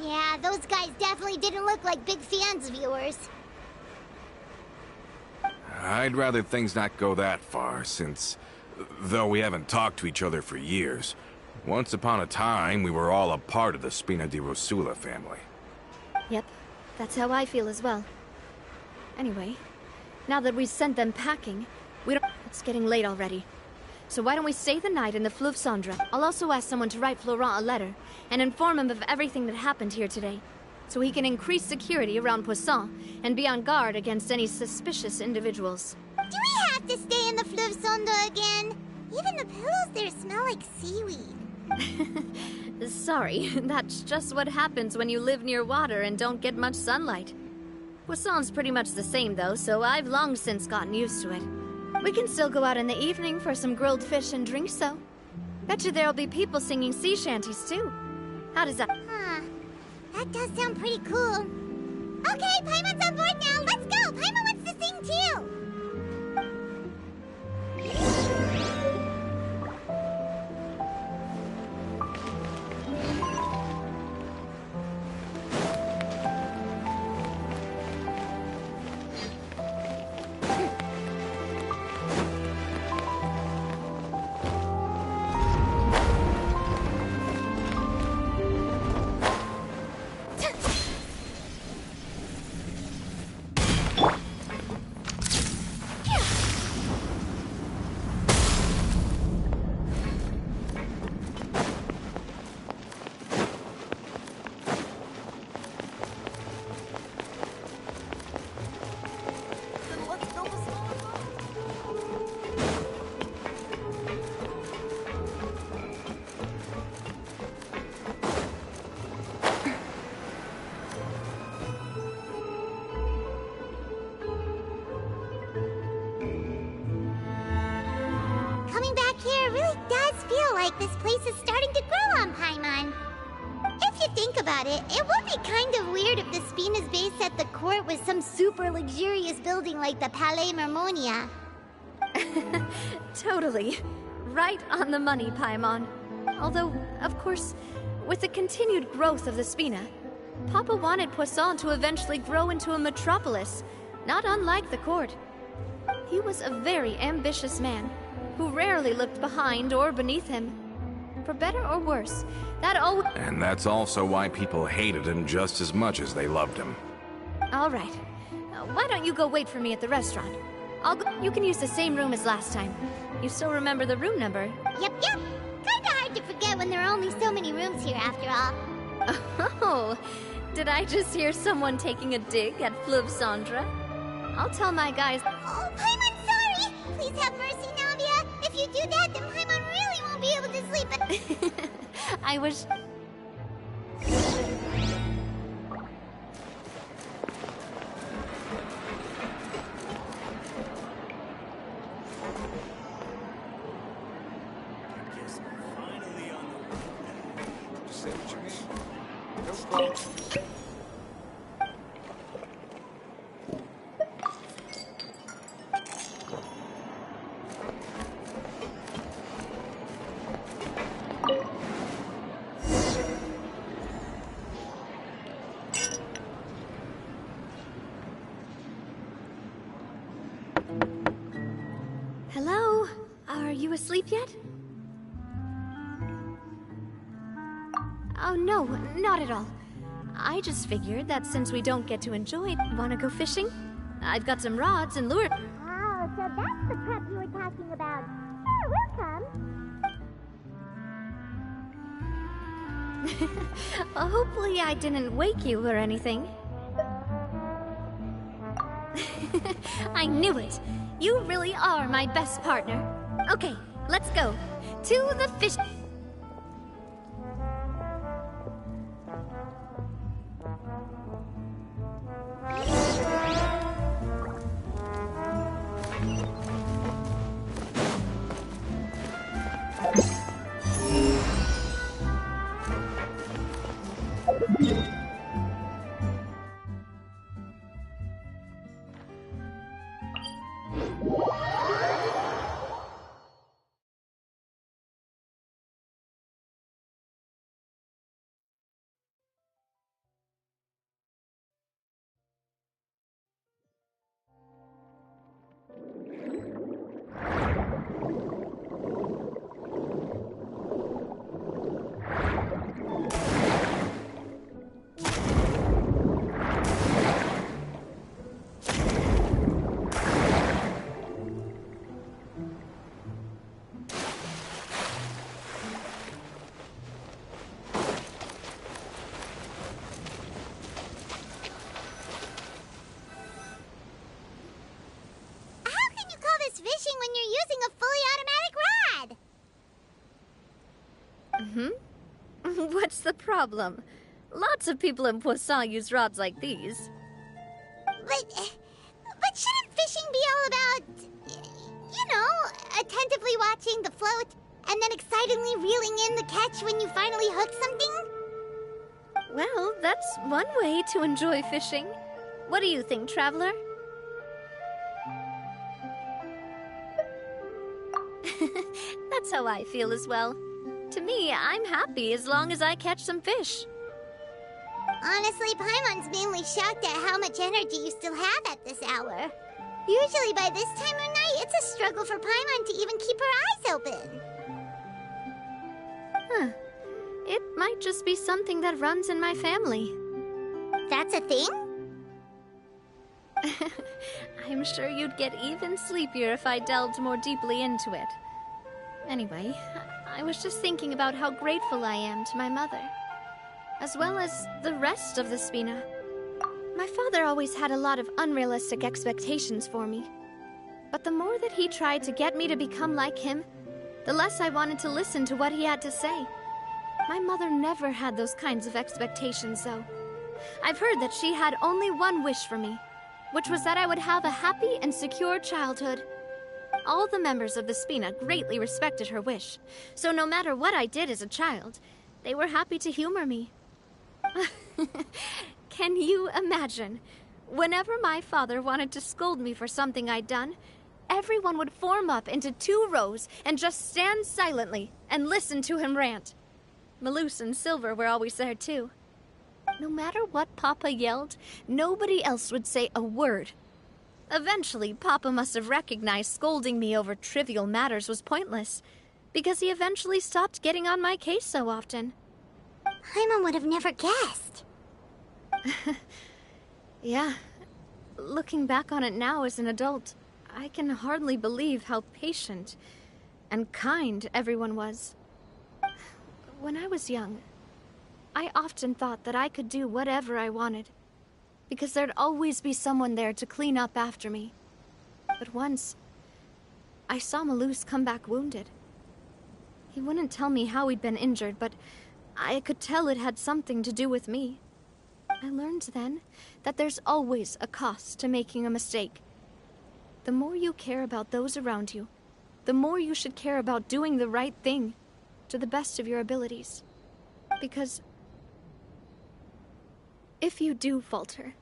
Yeah, those guys definitely didn't look like big fans of yours.
I'd rather things not go that far, since, though we haven't talked to each other for years, once upon a time we were all a part of the Spina di Rosula family.
Yep, that's how I feel as well. Anyway, now that we've sent them packing, it's getting late already. So why don't we stay the night in the Fleuve Cendre? I'll also ask someone to write Florent a letter and inform him of everything that happened here today, so he can increase security around Poisson and be on guard against any suspicious individuals.
Do we have to stay in the Fleuve Cendre again? Even the pillows there smell like seaweed.
Sorry, that's just what happens when you live near water and don't get much sunlight. Poisson's pretty much the same though, so I've long since gotten used to it. We can still go out in the evening for some grilled fish and drinks though. Betcha there'll be people singing sea shanties too. How does that?
Huh. That does sound pretty cool. Okay, Paimon's on board now. Let's go. Paimon wants to sing too. This place is starting to grow on Paimon. If you think about it, it would be kind of weird if the Spina's base at the court was some super luxurious building like the Palais Mermonia.
Totally. Right on the money, Paimon. Although, of course, with the continued growth of the Spina, Papa wanted Poisson to eventually grow into a metropolis, not unlike the court. He was a very ambitious man, who rarely looked behind or beneath him. For better or worse, that always...
And that's also why people hated him just as much as they loved him.
All right. Why don't you go wait for me at the restaurant? I'll go... You can use the same room as last time. You still remember the room number?
Yep. Kinda hard to forget when there are only so many rooms here after all.
Oh, did I just hear someone taking a dig at Fleuve Cendre? I'll tell my guys...
Oh, Paimon's sorry! Please have mercy, Navia! If you do that, then Paimon really won't be able to sleep at...
I wish... Hello? Are you asleep yet? Oh, no, not at all. I just figured that since we don't get to enjoy it, wanna go fishing? I've got some rods and lure...
Oh, so that's the prep you were talking about. Sure, we'll come.
Hopefully I didn't wake you or anything. I knew it! You really are my best partner. Okay, let's go. To the fish... What's the problem? Lots of people in Poisson use rods like these.
But shouldn't fishing be all about, attentively watching the float and then excitedly reeling in the catch when you finally hook something?
Well, that's one way to enjoy fishing. What do you think, Traveler? That's how I feel as well. To me, I'm happy as long as I catch some fish.
Honestly, Paimon's mainly shocked at how much energy you still have at this hour. Usually by this time of night, it's a struggle for Paimon to even keep her eyes open.
Huh. It might just be something that runs in my family.
That's a thing?
I'm sure you'd get even sleepier if I delved more deeply into it. Anyway, I was just thinking about how grateful I am to my mother, as well as the rest of the Spina. My father always had a lot of unrealistic expectations for me. But the more that he tried to get me to become like him, the less I wanted to listen to what he had to say. My mother never had those kinds of expectations, though. I've heard that she had only one wish for me, which was that I would have a happy and secure childhood. All the members of the Spina greatly respected her wish, so no matter what I did as a child, they were happy to humor me. Can you imagine? Whenever my father wanted to scold me for something I'd done, everyone would form up into 2 rows and just stand silently and listen to him rant. Malouse and Silver were always there too. No matter what Papa yelled, nobody else would say a word. Eventually, Papa must have recognized scolding me over trivial matters was pointless, because he eventually stopped getting on my case so often.
Paimon would have never guessed.
Yeah. Looking back on it now as an adult, I can hardly believe how patient and kind everyone was. When I was young, I often thought that I could do whatever I wanted, because there'd always be someone there to clean up after me. But once, I saw Malouse come back wounded. He wouldn't tell me how he'd been injured, but I could tell it had something to do with me. I learned then that there's always a cost to making a mistake. The more you care about those around you, the more you should care about doing the right thing to the best of your abilities. Because if you do falter,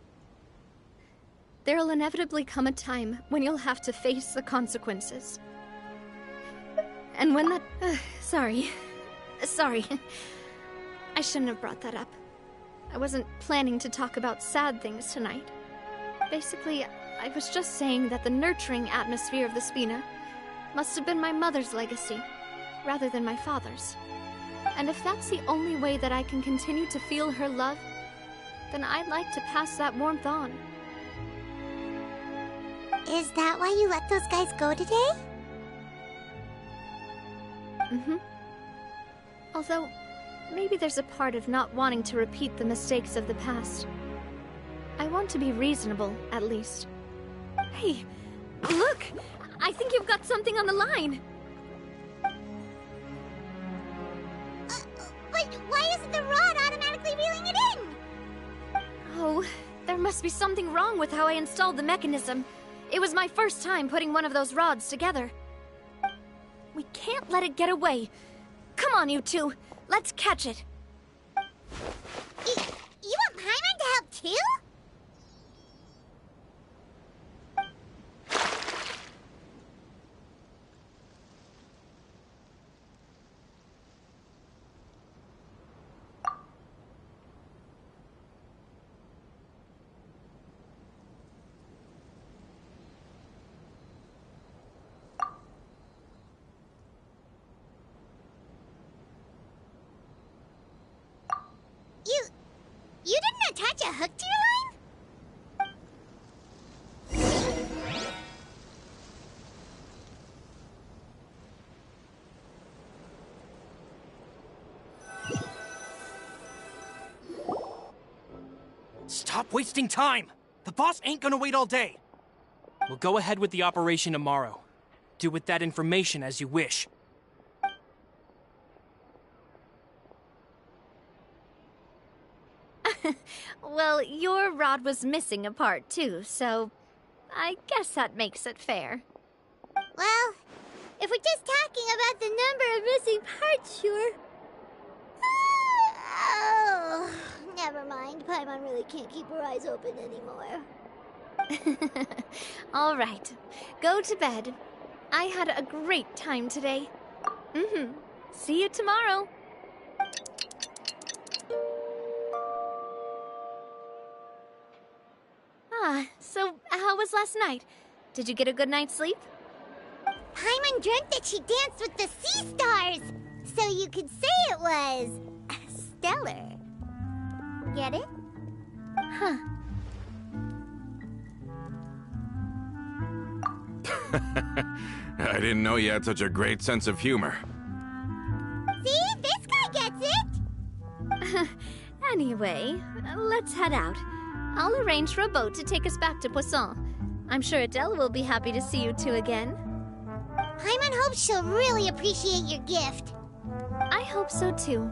there'll inevitably come a time when you'll have to face the consequences. And when that... Sorry. I shouldn't have brought that up. I wasn't planning to talk about sad things tonight. Basically, I was just saying that the nurturing atmosphere of the Spina must have been my mother's legacy, rather than my father's. And if that's the only way that I can continue to feel her love, then I'd like to pass that warmth on.
Is that why you let those guys go today?
Although, maybe there's a part of not wanting to repeat the mistakes of the past. I want to be reasonable, at least. Hey, look! I think you've got something on the line!
But why isn't the rod automatically reeling it in?
Oh, there must be something wrong with how I installed the mechanism. It was my first time putting one of those rods together. We can't let it get away. Come on, you two. Let's catch it.
You want Paimon to help too? You didn't attach a hook to your line?
Stop wasting time! The boss ain't gonna wait all day. We'll go ahead with the operation tomorrow. Do with that information as you wish.
Well, your rod was missing a part too, so I guess that makes it fair.
Well, if we're just talking about the number of missing parts, sure. Oh, never mind. Paimon really can't keep her eyes open anymore.
All right, go to bed. I had a great time today. See you tomorrow. So how was last night? Did you get a good night's sleep?
Paimon dreamt that she danced with the sea stars, so you could say it was stellar. Get it?
Huh.
I didn't know you had such a great sense of humor.
See? This guy gets it!
Anyway, let's head out. I'll arrange for a boat to take us back to Poisson. I'm sure Adele will be happy to see you two again.
Paimon hopes she'll really appreciate your gift.
I hope so too.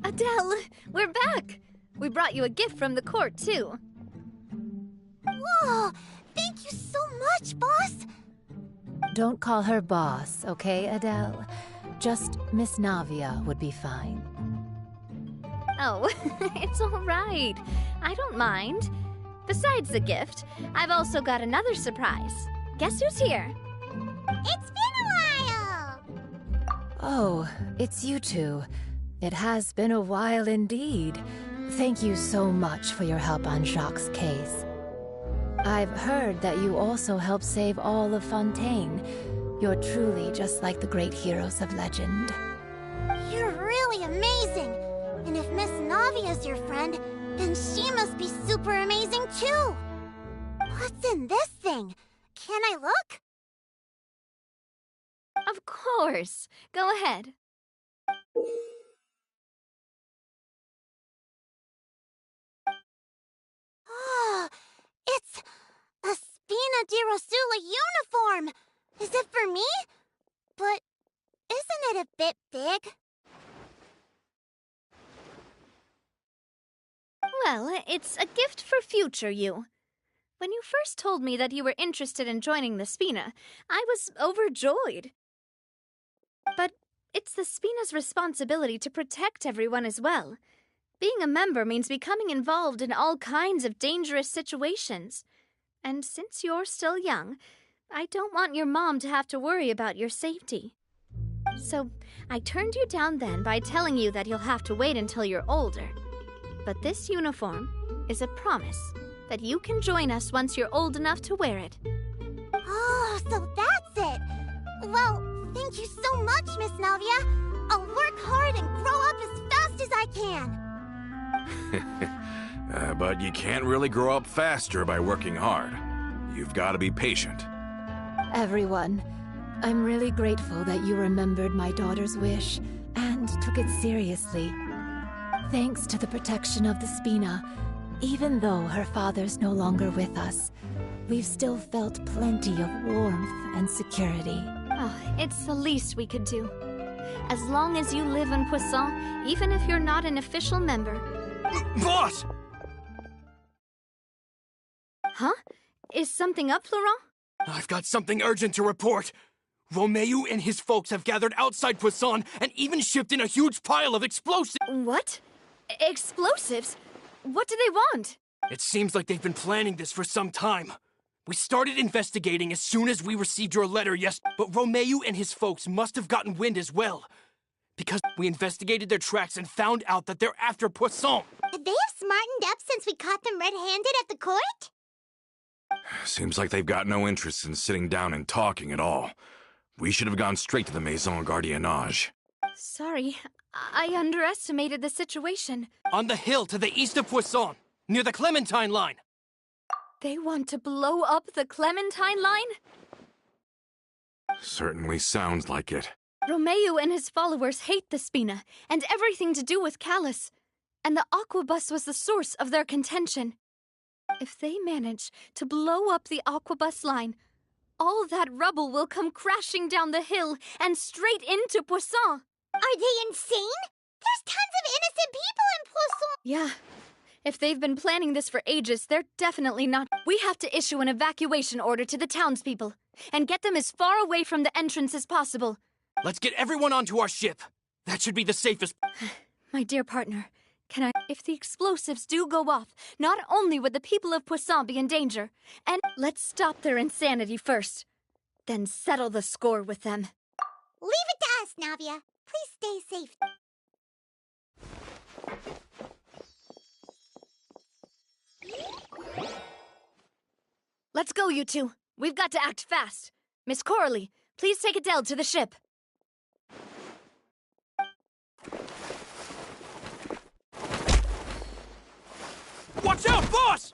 Adele, we're back! We brought you a gift from the court, too.
Whoa! Thank you so much, boss!
Don't call her boss, okay, Adele? Just Miss Navia would be fine.
Oh, it's all right. I don't mind. Besides the gift, I've also got another surprise. Guess who's here?
It's been a while!
Oh, it's you two. It has been a while indeed. Thank you so much for your help on Jacques' case. I've heard that you also helped save all of Fontaine. You're truly just like the great heroes of legend.
You're really amazing! And if Miss Navia's your friend, then she must be super amazing too! What's in this thing? Can I look?
Of course. Go ahead.
Oh, it's a Spina di Rosula uniform! Is it for me? But isn't it a bit big?
Well, it's a gift for future you. When you first told me that you were interested in joining the Spina, I was overjoyed. But it's the Spina's responsibility to protect everyone as well. Being a member means becoming involved in all kinds of dangerous situations. And since you're still young, I don't want your mom to have to worry about your safety. So I turned you down then by telling you that you'll have to wait until you're older. But this uniform is a promise that you can join us once you're old enough to wear it.
Oh, so that's it! Well, thank you so much, Miss Navia. I'll work hard and grow up as fast as I can.
But you can't really grow up faster by working hard. You've got to be patient.
Everyone, I'm really grateful that you remembered my daughter's wish and took it seriously. Thanks to the protection of the Spina, even though her father's no longer with us, we've still felt plenty of warmth and security.
Oh, it's the least we could do. As long as you live in Poisson, even if you're not an official member.
Boss!
Huh? Is something up, Florent?
I've got something urgent to report. Romeu and his folks have gathered outside Poisson and even shipped in a huge pile of explosives.
What? Explosives? What do they want?
It seems like they've been planning this for some time. We started investigating as soon as we received your letter but Romeu and his folks must have gotten wind as well. Because we investigated their tracks and found out that they're after Poisson.
Could they have smartened up since we caught them red-handed at the court?
Seems like they've got no interest in sitting down and talking at all. We should have gone straight to the Maison Gardiennage.
Sorry, I underestimated the situation.
On the hill to the east of Poisson, near the Clementine line.
They want to blow up the Clementine line?
Certainly sounds like it.
Romeu and his followers hate the Spina and everything to do with Callus. And the Aquabus was the source of their contention. If they manage to blow up the Aquabus line, all that rubble will come crashing down the hill and straight into Poisson.
Are they insane? There's tons of innocent people in Poisson!
Yeah. If they've been planning this for ages, they're definitely not. We have to issue an evacuation order to the townspeople and get them as far away from the entrance as possible.
Let's get everyone onto our ship. That should be the safest.
My dear partner, if the explosives do go off, not only would the people of Poisson be in danger, and let's stop their insanity first, then settle the score with them.
Leave it to us, Navia. Please stay safe.
Let's go, you two. We've got to act fast. Miss Coralie, please take Adele to the ship.
Watch out, boss!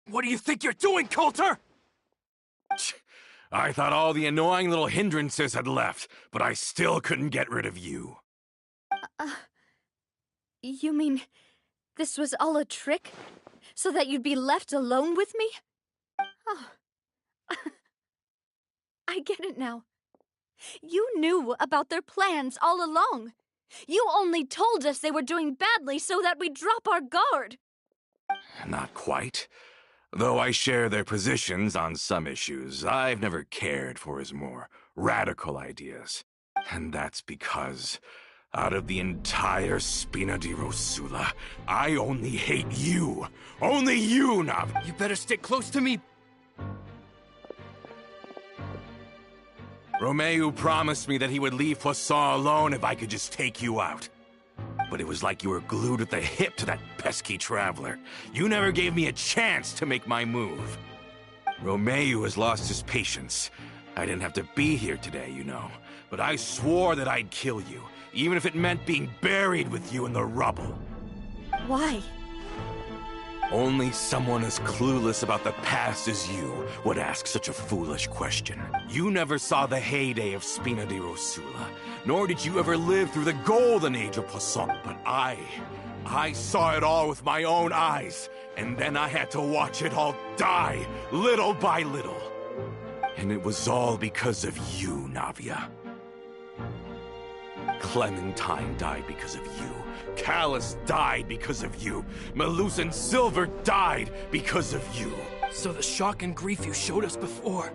What do you think you're doing, Coulter?
I thought all the annoying little hindrances had left, but I still couldn't get rid of you.
You mean this was all a trick? So that you'd be left alone with me? Oh. I get it now. You knew about their plans all along. You only told us they were doing badly so that we'd drop our guard.
Not quite. Though I share their positions on some issues, I've never cared for his more radical ideas. And that's because, out of the entire Spina di Rosula, I only hate you. Only you, Nav.
You better stick close to me.
Romeu promised me that he would leave Poisson alone if I could just take you out. But it was like you were glued at the hip to that pesky traveler. You never gave me a chance to make my move. Romeu has lost his patience. I didn't have to be here today, you know. But I swore that I'd kill you, even if it meant being buried with you in the rubble.
Why?
Only someone as clueless about the past as you would ask such a foolish question. You never saw the heyday of Spina di Rosula, nor did you ever live through the golden age of Poisson. But I saw it all with my own eyes, and then I had to watch it all die, little by little. And it was all because of you, Navia. Clementine died because of you. Callus died because of you. Malus and Silver died because of you.
So the shock and grief you showed us before,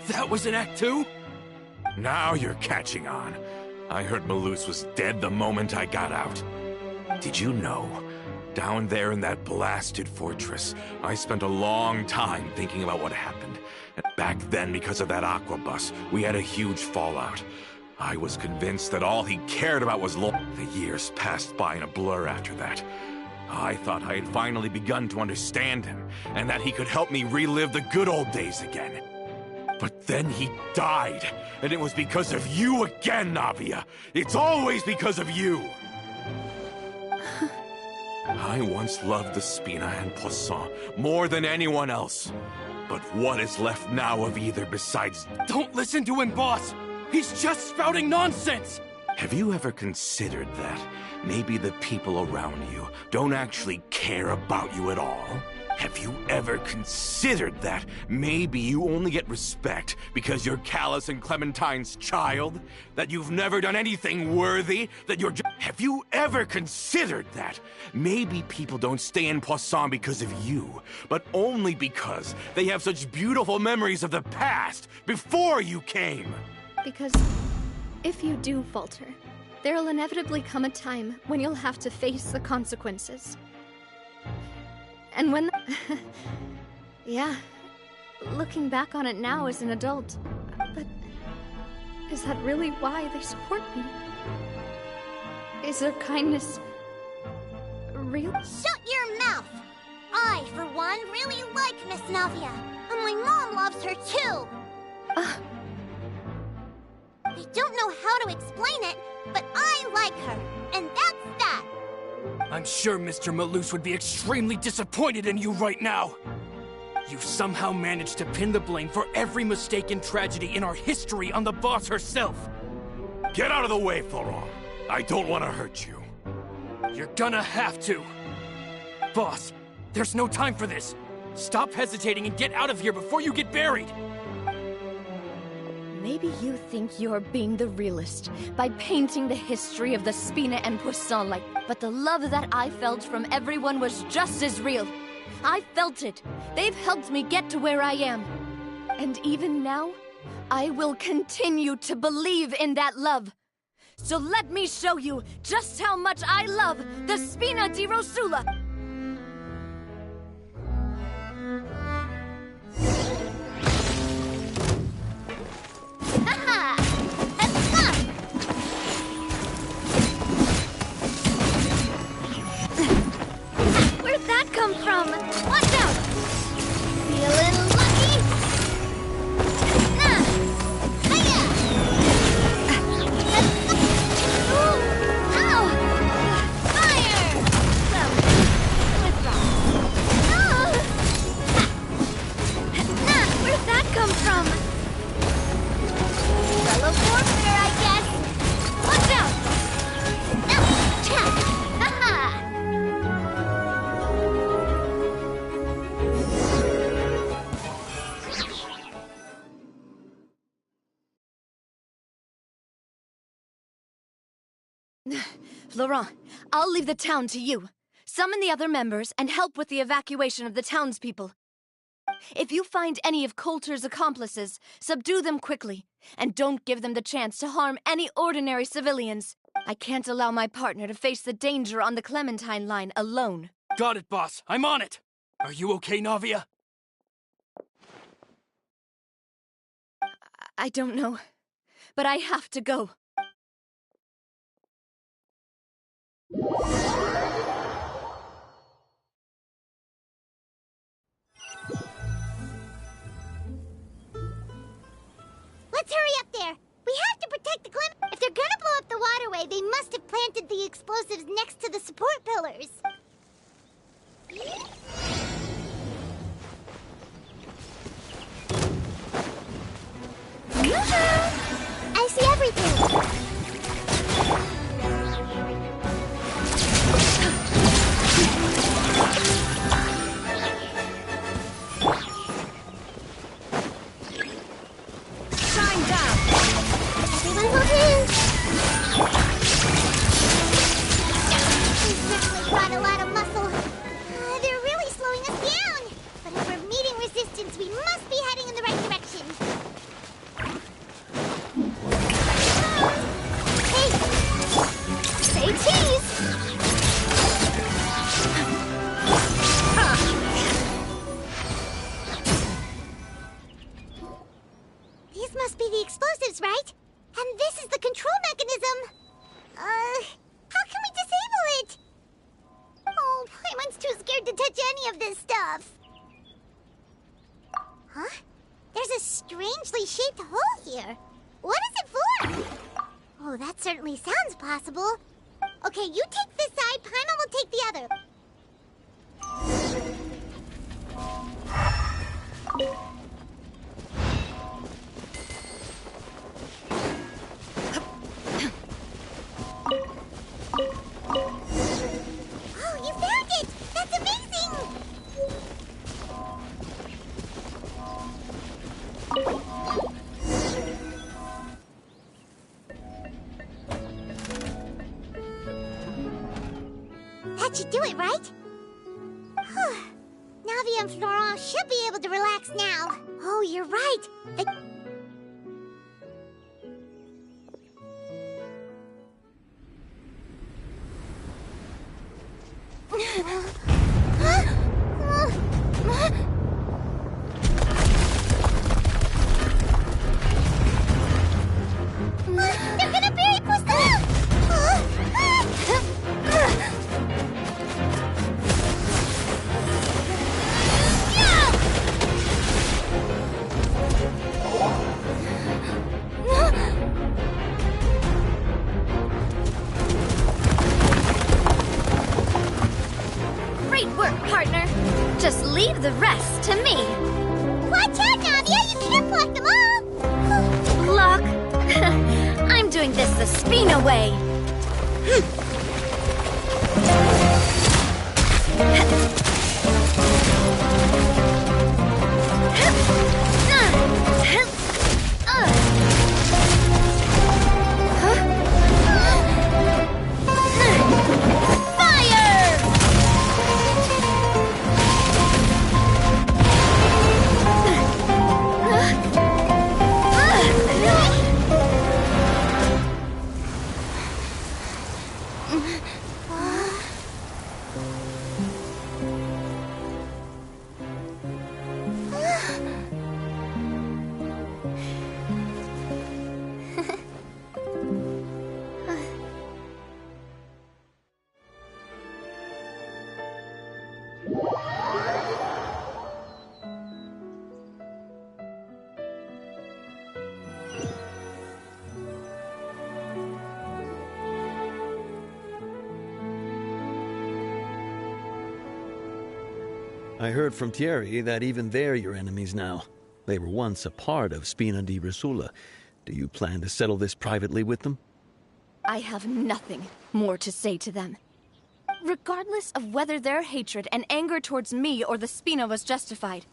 that was in Act 2?
Now you're catching on. I heard Malus was dead the moment I got out. Did you know? Down there in that blasted fortress, I spent a long time thinking about what happened. And back then, because of that Aquabus, we had a huge fallout. I was convinced that all he cared about was The years passed by in a blur after that. I thought I had finally begun to understand him, and that he could help me relive the good old days again. But then he died, and it was because of you again, Navia. It's always because of you. I once loved the Spina and Poisson more than anyone else. But what is left now of either besides...
Don't listen to him, boss! He's just spouting nonsense!
Have you ever considered that maybe the people around you don't actually care about you at all? Have you ever considered that maybe you only get respect because you're Callus and Clementine's child? That you've never done anything worthy? That you're Have you ever considered that maybe people don't stay in Poisson because of you, but only because they have such beautiful memories of the past before you came?
Because if you do falter, there'll inevitably come a time when you'll have to face the consequences. And when... Yeah, looking back on it now as an adult, but is that really why they support me? Is their kindness real?
Shut your mouth! I, for one, really like Miss Navia, and my mom loves her too! I don't know how to explain it, but I like her, and that's that!
I'm sure Mr. Malus would be extremely disappointed in you right now. You've somehow managed to pin the blame for every mistake and tragedy in our history on the boss herself.
Get out of the way, Florent. I don't want to hurt you.
You're gonna have to. Boss, there's no time for this. Stop hesitating and get out of here before you get buried.
Maybe you think you're being the realist by painting the history of the Spina and Poisson like, but the love that I felt from everyone was just as real. I felt it. They've helped me get to where I am. And even now, I will continue to believe in that love. So let me show you just how much I love the Spina di Rosula.
Where'd that come from? Watch out! Feeling lucky? Hiya! Ooh, ow! Fire! Well, withdraw. Where'd that come from? Fellow warfare, I guess. Watch out!
Florent, I'll leave the town to you. Summon the other members and help with the evacuation of the townspeople. If you find any of Coulter's accomplices, subdue them quickly, and don't give them the chance to harm any ordinary civilians. I can't allow my partner to face the danger on the Clementine line alone.
Got it, boss. I'm on it. Are you okay, Navia?
I don't know, but I have to go.
Let's hurry up there. We have to protect the Clem. If they're gonna blow up the waterway, they must have planted the explosives next to the support pillars. I see everything. Everyone hold in. We've certainly brought a lot of muscle. They're really slowing us down. But if we're meeting resistance, we must be heading in the right direction. Hey! Say cheese! These must be the explosives, right? And this is the control mechanism. How can we disable it? Oh, Paimon's too scared to touch any of this stuff. Huh? There's a strangely shaped hole here. What is it for? Oh, that certainly sounds possible. Okay, you take this side, Paimon will take the other. That should do it, right? Navia and Florent should be able to relax now. Oh, you're right. They're gonna bury Poisson!
Great work, partner. Just leave the rest to me.
Watch out, Navia! You can't block them all!
Block? I'm doing this the Spina way.
I heard from Thierry that even they're your enemies now. They were once a part of Spina di Rosula. Do you plan to settle this privately with them?
I have nothing more to say to them. Regardless of whether their hatred and anger towards me or the Spina was justified,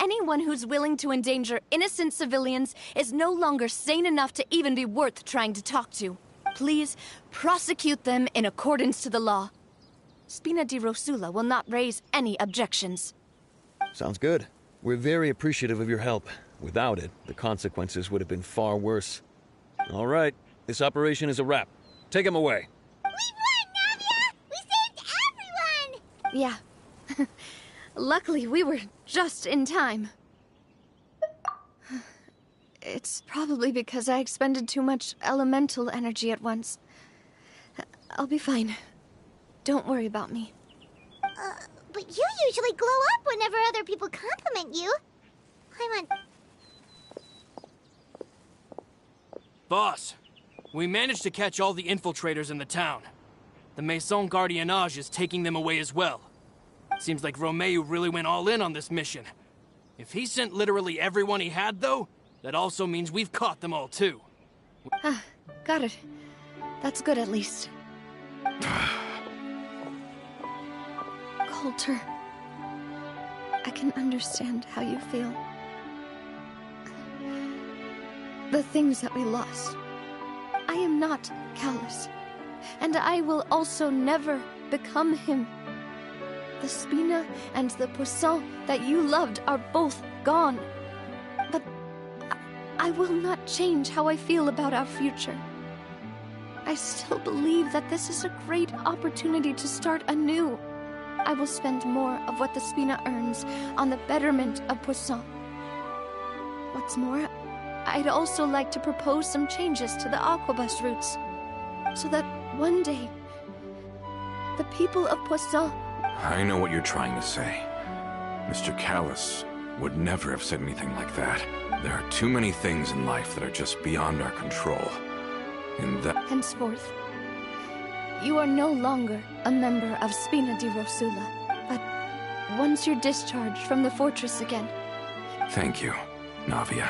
anyone who's willing to endanger innocent civilians is no longer sane enough to even be worth trying to talk to. Please prosecute them in accordance to the law. Spina di Rosula will not raise any objections.
Sounds good. We're very appreciative of your help. Without it, the consequences would have been far worse. All right, this operation is a wrap. Take him away.
We won, Navia! We saved everyone!
Yeah. Luckily, we were just in time. It's probably because I expended too much elemental energy at once. I'll be fine. Don't worry about me.
But you usually glow up whenever other people compliment you.
Boss, we managed to catch all the infiltrators in the town. The Maison Gardiennage is taking them away as well. Seems like Romeo really went all in on this mission. If he sent literally everyone he had, though, that also means we've caught them all, too.
Got it. That's good, at least. Coulter, I can understand how you feel. The things that we lost. I am not callous, and I will also never become him. The Spina and the Poisson that you loved are both gone. But I will not change how I feel about our future. I still believe that this is a great opportunity to start anew. I will spend more of what the Spina earns on the betterment of Poisson. What's more, I'd also like to propose some changes to the Aquabus routes, so that one day, the people of Poisson...
I know what you're trying to say. Mr. Callus would never have said anything like that. There are too many things in life that are just beyond our control. And that...
Henceforth, you are no longer a member of Spina di Rosula, but once you're discharged from the fortress again...
Thank you, Navia.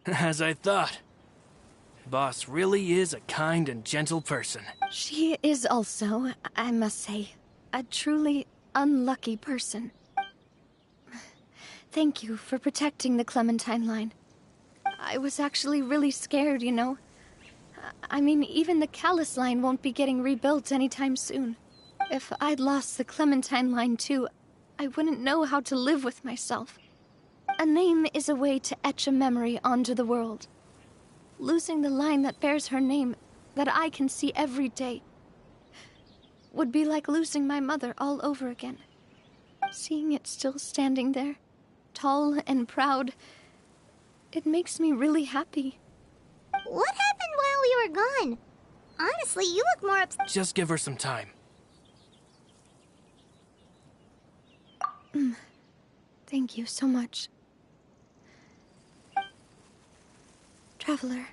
As I thought. Boss really is a kind and gentle person.
She is also, I must say, a truly unlucky person. Thank you for protecting the Clementine line. I was actually really scared, you know. I mean, even the Callus line won't be getting rebuilt anytime soon. If I'd lost the Clementine line too, I wouldn't know how to live with myself. A name is a way to etch a memory onto the world. Losing the line that bears her name, that I can see every day, would be like losing my mother all over again. Seeing it still standing there, tall and proud, it makes me really happy.
What happened while we were gone? Honestly, you look more upset.
Just give her some time.
Thank you so much. Traveler,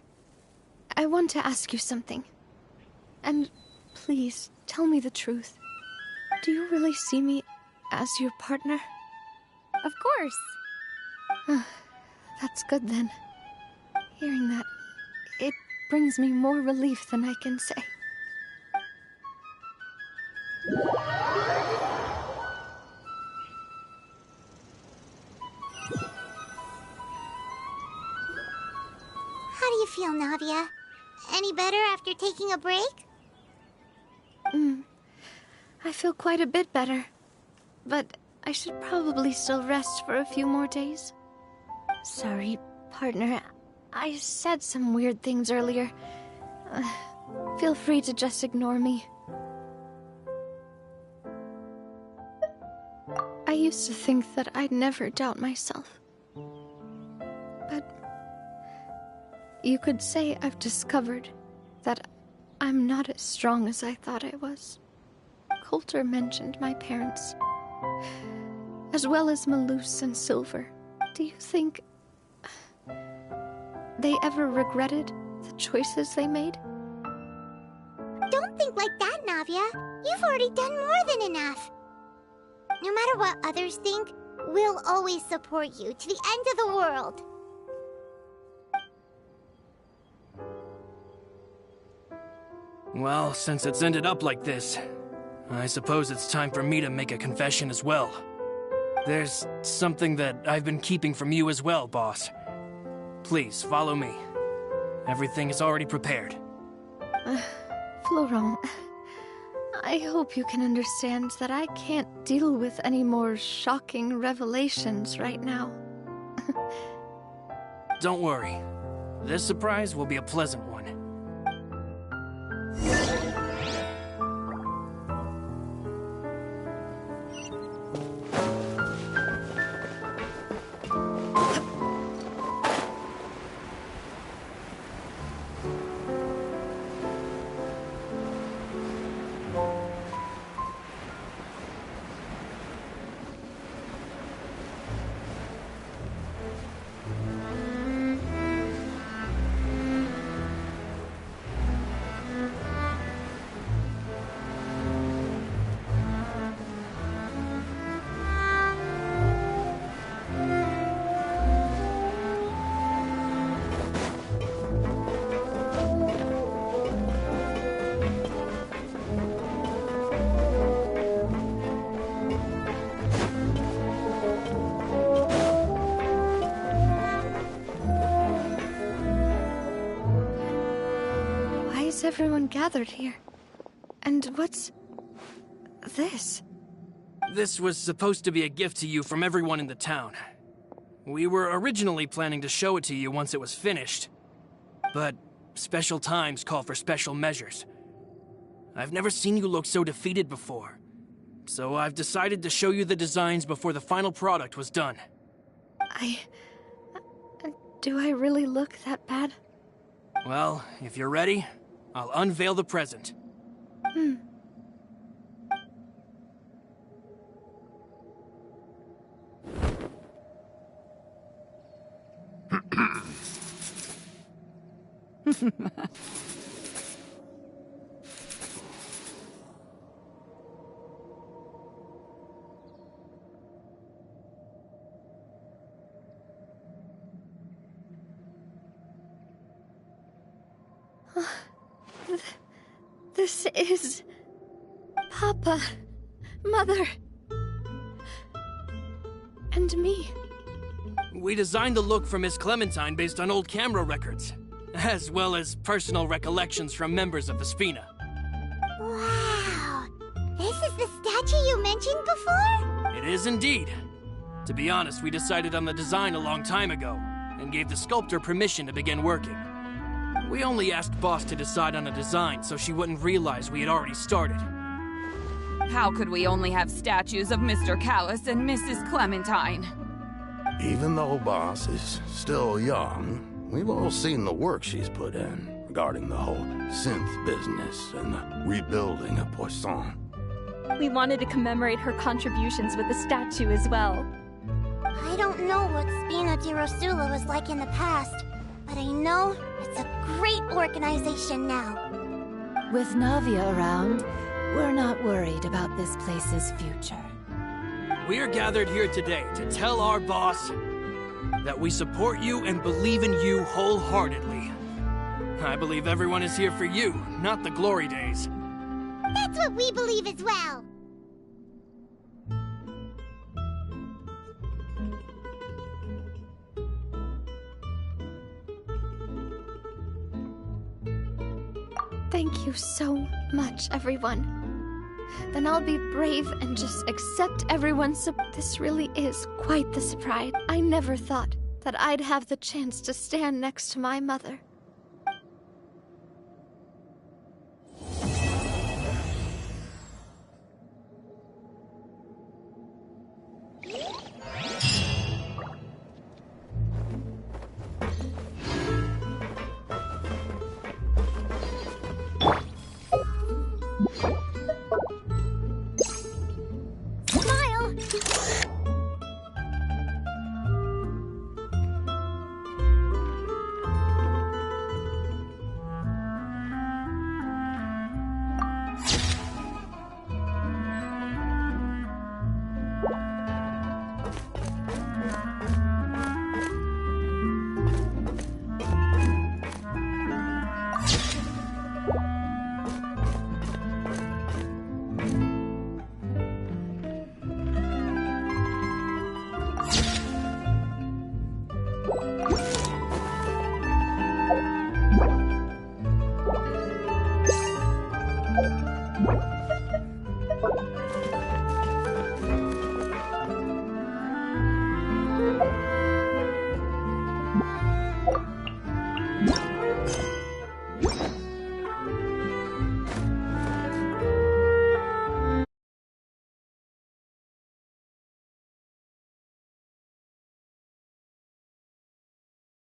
I want to ask you something. And please, tell me the truth. Do you really see me as your partner?
Of course.
That's good then. Hearing that, it brings me more relief than I can say.
How do you feel, Navia? Any better after taking a break?
I feel quite a bit better. But I should probably still rest for a few more days. Sorry, partner. I said some weird things earlier. Feel free to just ignore me. I used to think that I'd never doubt myself. But you could say I've discovered that I'm not as strong as I thought I was. Coulter mentioned my parents, as well as Malus and Silver. Do you think they ever regretted the choices they made?
Don't think like that, Navia. You've already done more than enough. No matter what others think, we'll always support you to the end of the world.
Well, since it's ended up like this, I suppose it's time for me to make a confession as well. There's something that I've been keeping from you as well, boss. Please, follow me. Everything is already prepared.
Florent, I hope you can understand that I can't deal with any more shocking revelations right now.
Don't worry. This surprise will be a pleasant one.
Everyone gathered here. And what's this?
This was supposed to be a gift to you from everyone in the town. We were originally planning to show it to you once it was finished, but special times call for special measures. I've never seen you look so defeated before, so I've decided to show you the designs before the final product was done.
Do I really look that bad?
Well, if you're ready, I'll unveil the present.
This is... Papa, Mother, and me.
We designed the look for Miss Clementine based on old camera records, as well as personal recollections from members of the Spina.
Wow! This is the statue you mentioned before?
It is indeed. To be honest, we decided on the design a long time ago, and gave the sculptor permission to begin working. We only asked Boss to decide on a design so she wouldn't realize we had already started.
How could we only have statues of Mr. Callus and Mrs. Clementine?
Even though Boss is still young, we've all seen the work she's put in regarding the whole synth business and the rebuilding of Poisson.
We wanted to commemorate her contributions with a statue as well.
I don't know what Spina di Rosula was like in the past, but I know it's a great organization now.
With Navia around, we're not worried about this place's future.
We're gathered here today to tell our boss that we support you and believe in you wholeheartedly. I believe everyone is here for you, not the glory days.
That's what we believe as well.
Thank you so much, everyone. Then I'll be brave and just accept everyone's This really is quite the surprise. I never thought that I'd have the chance to stand next to my mother.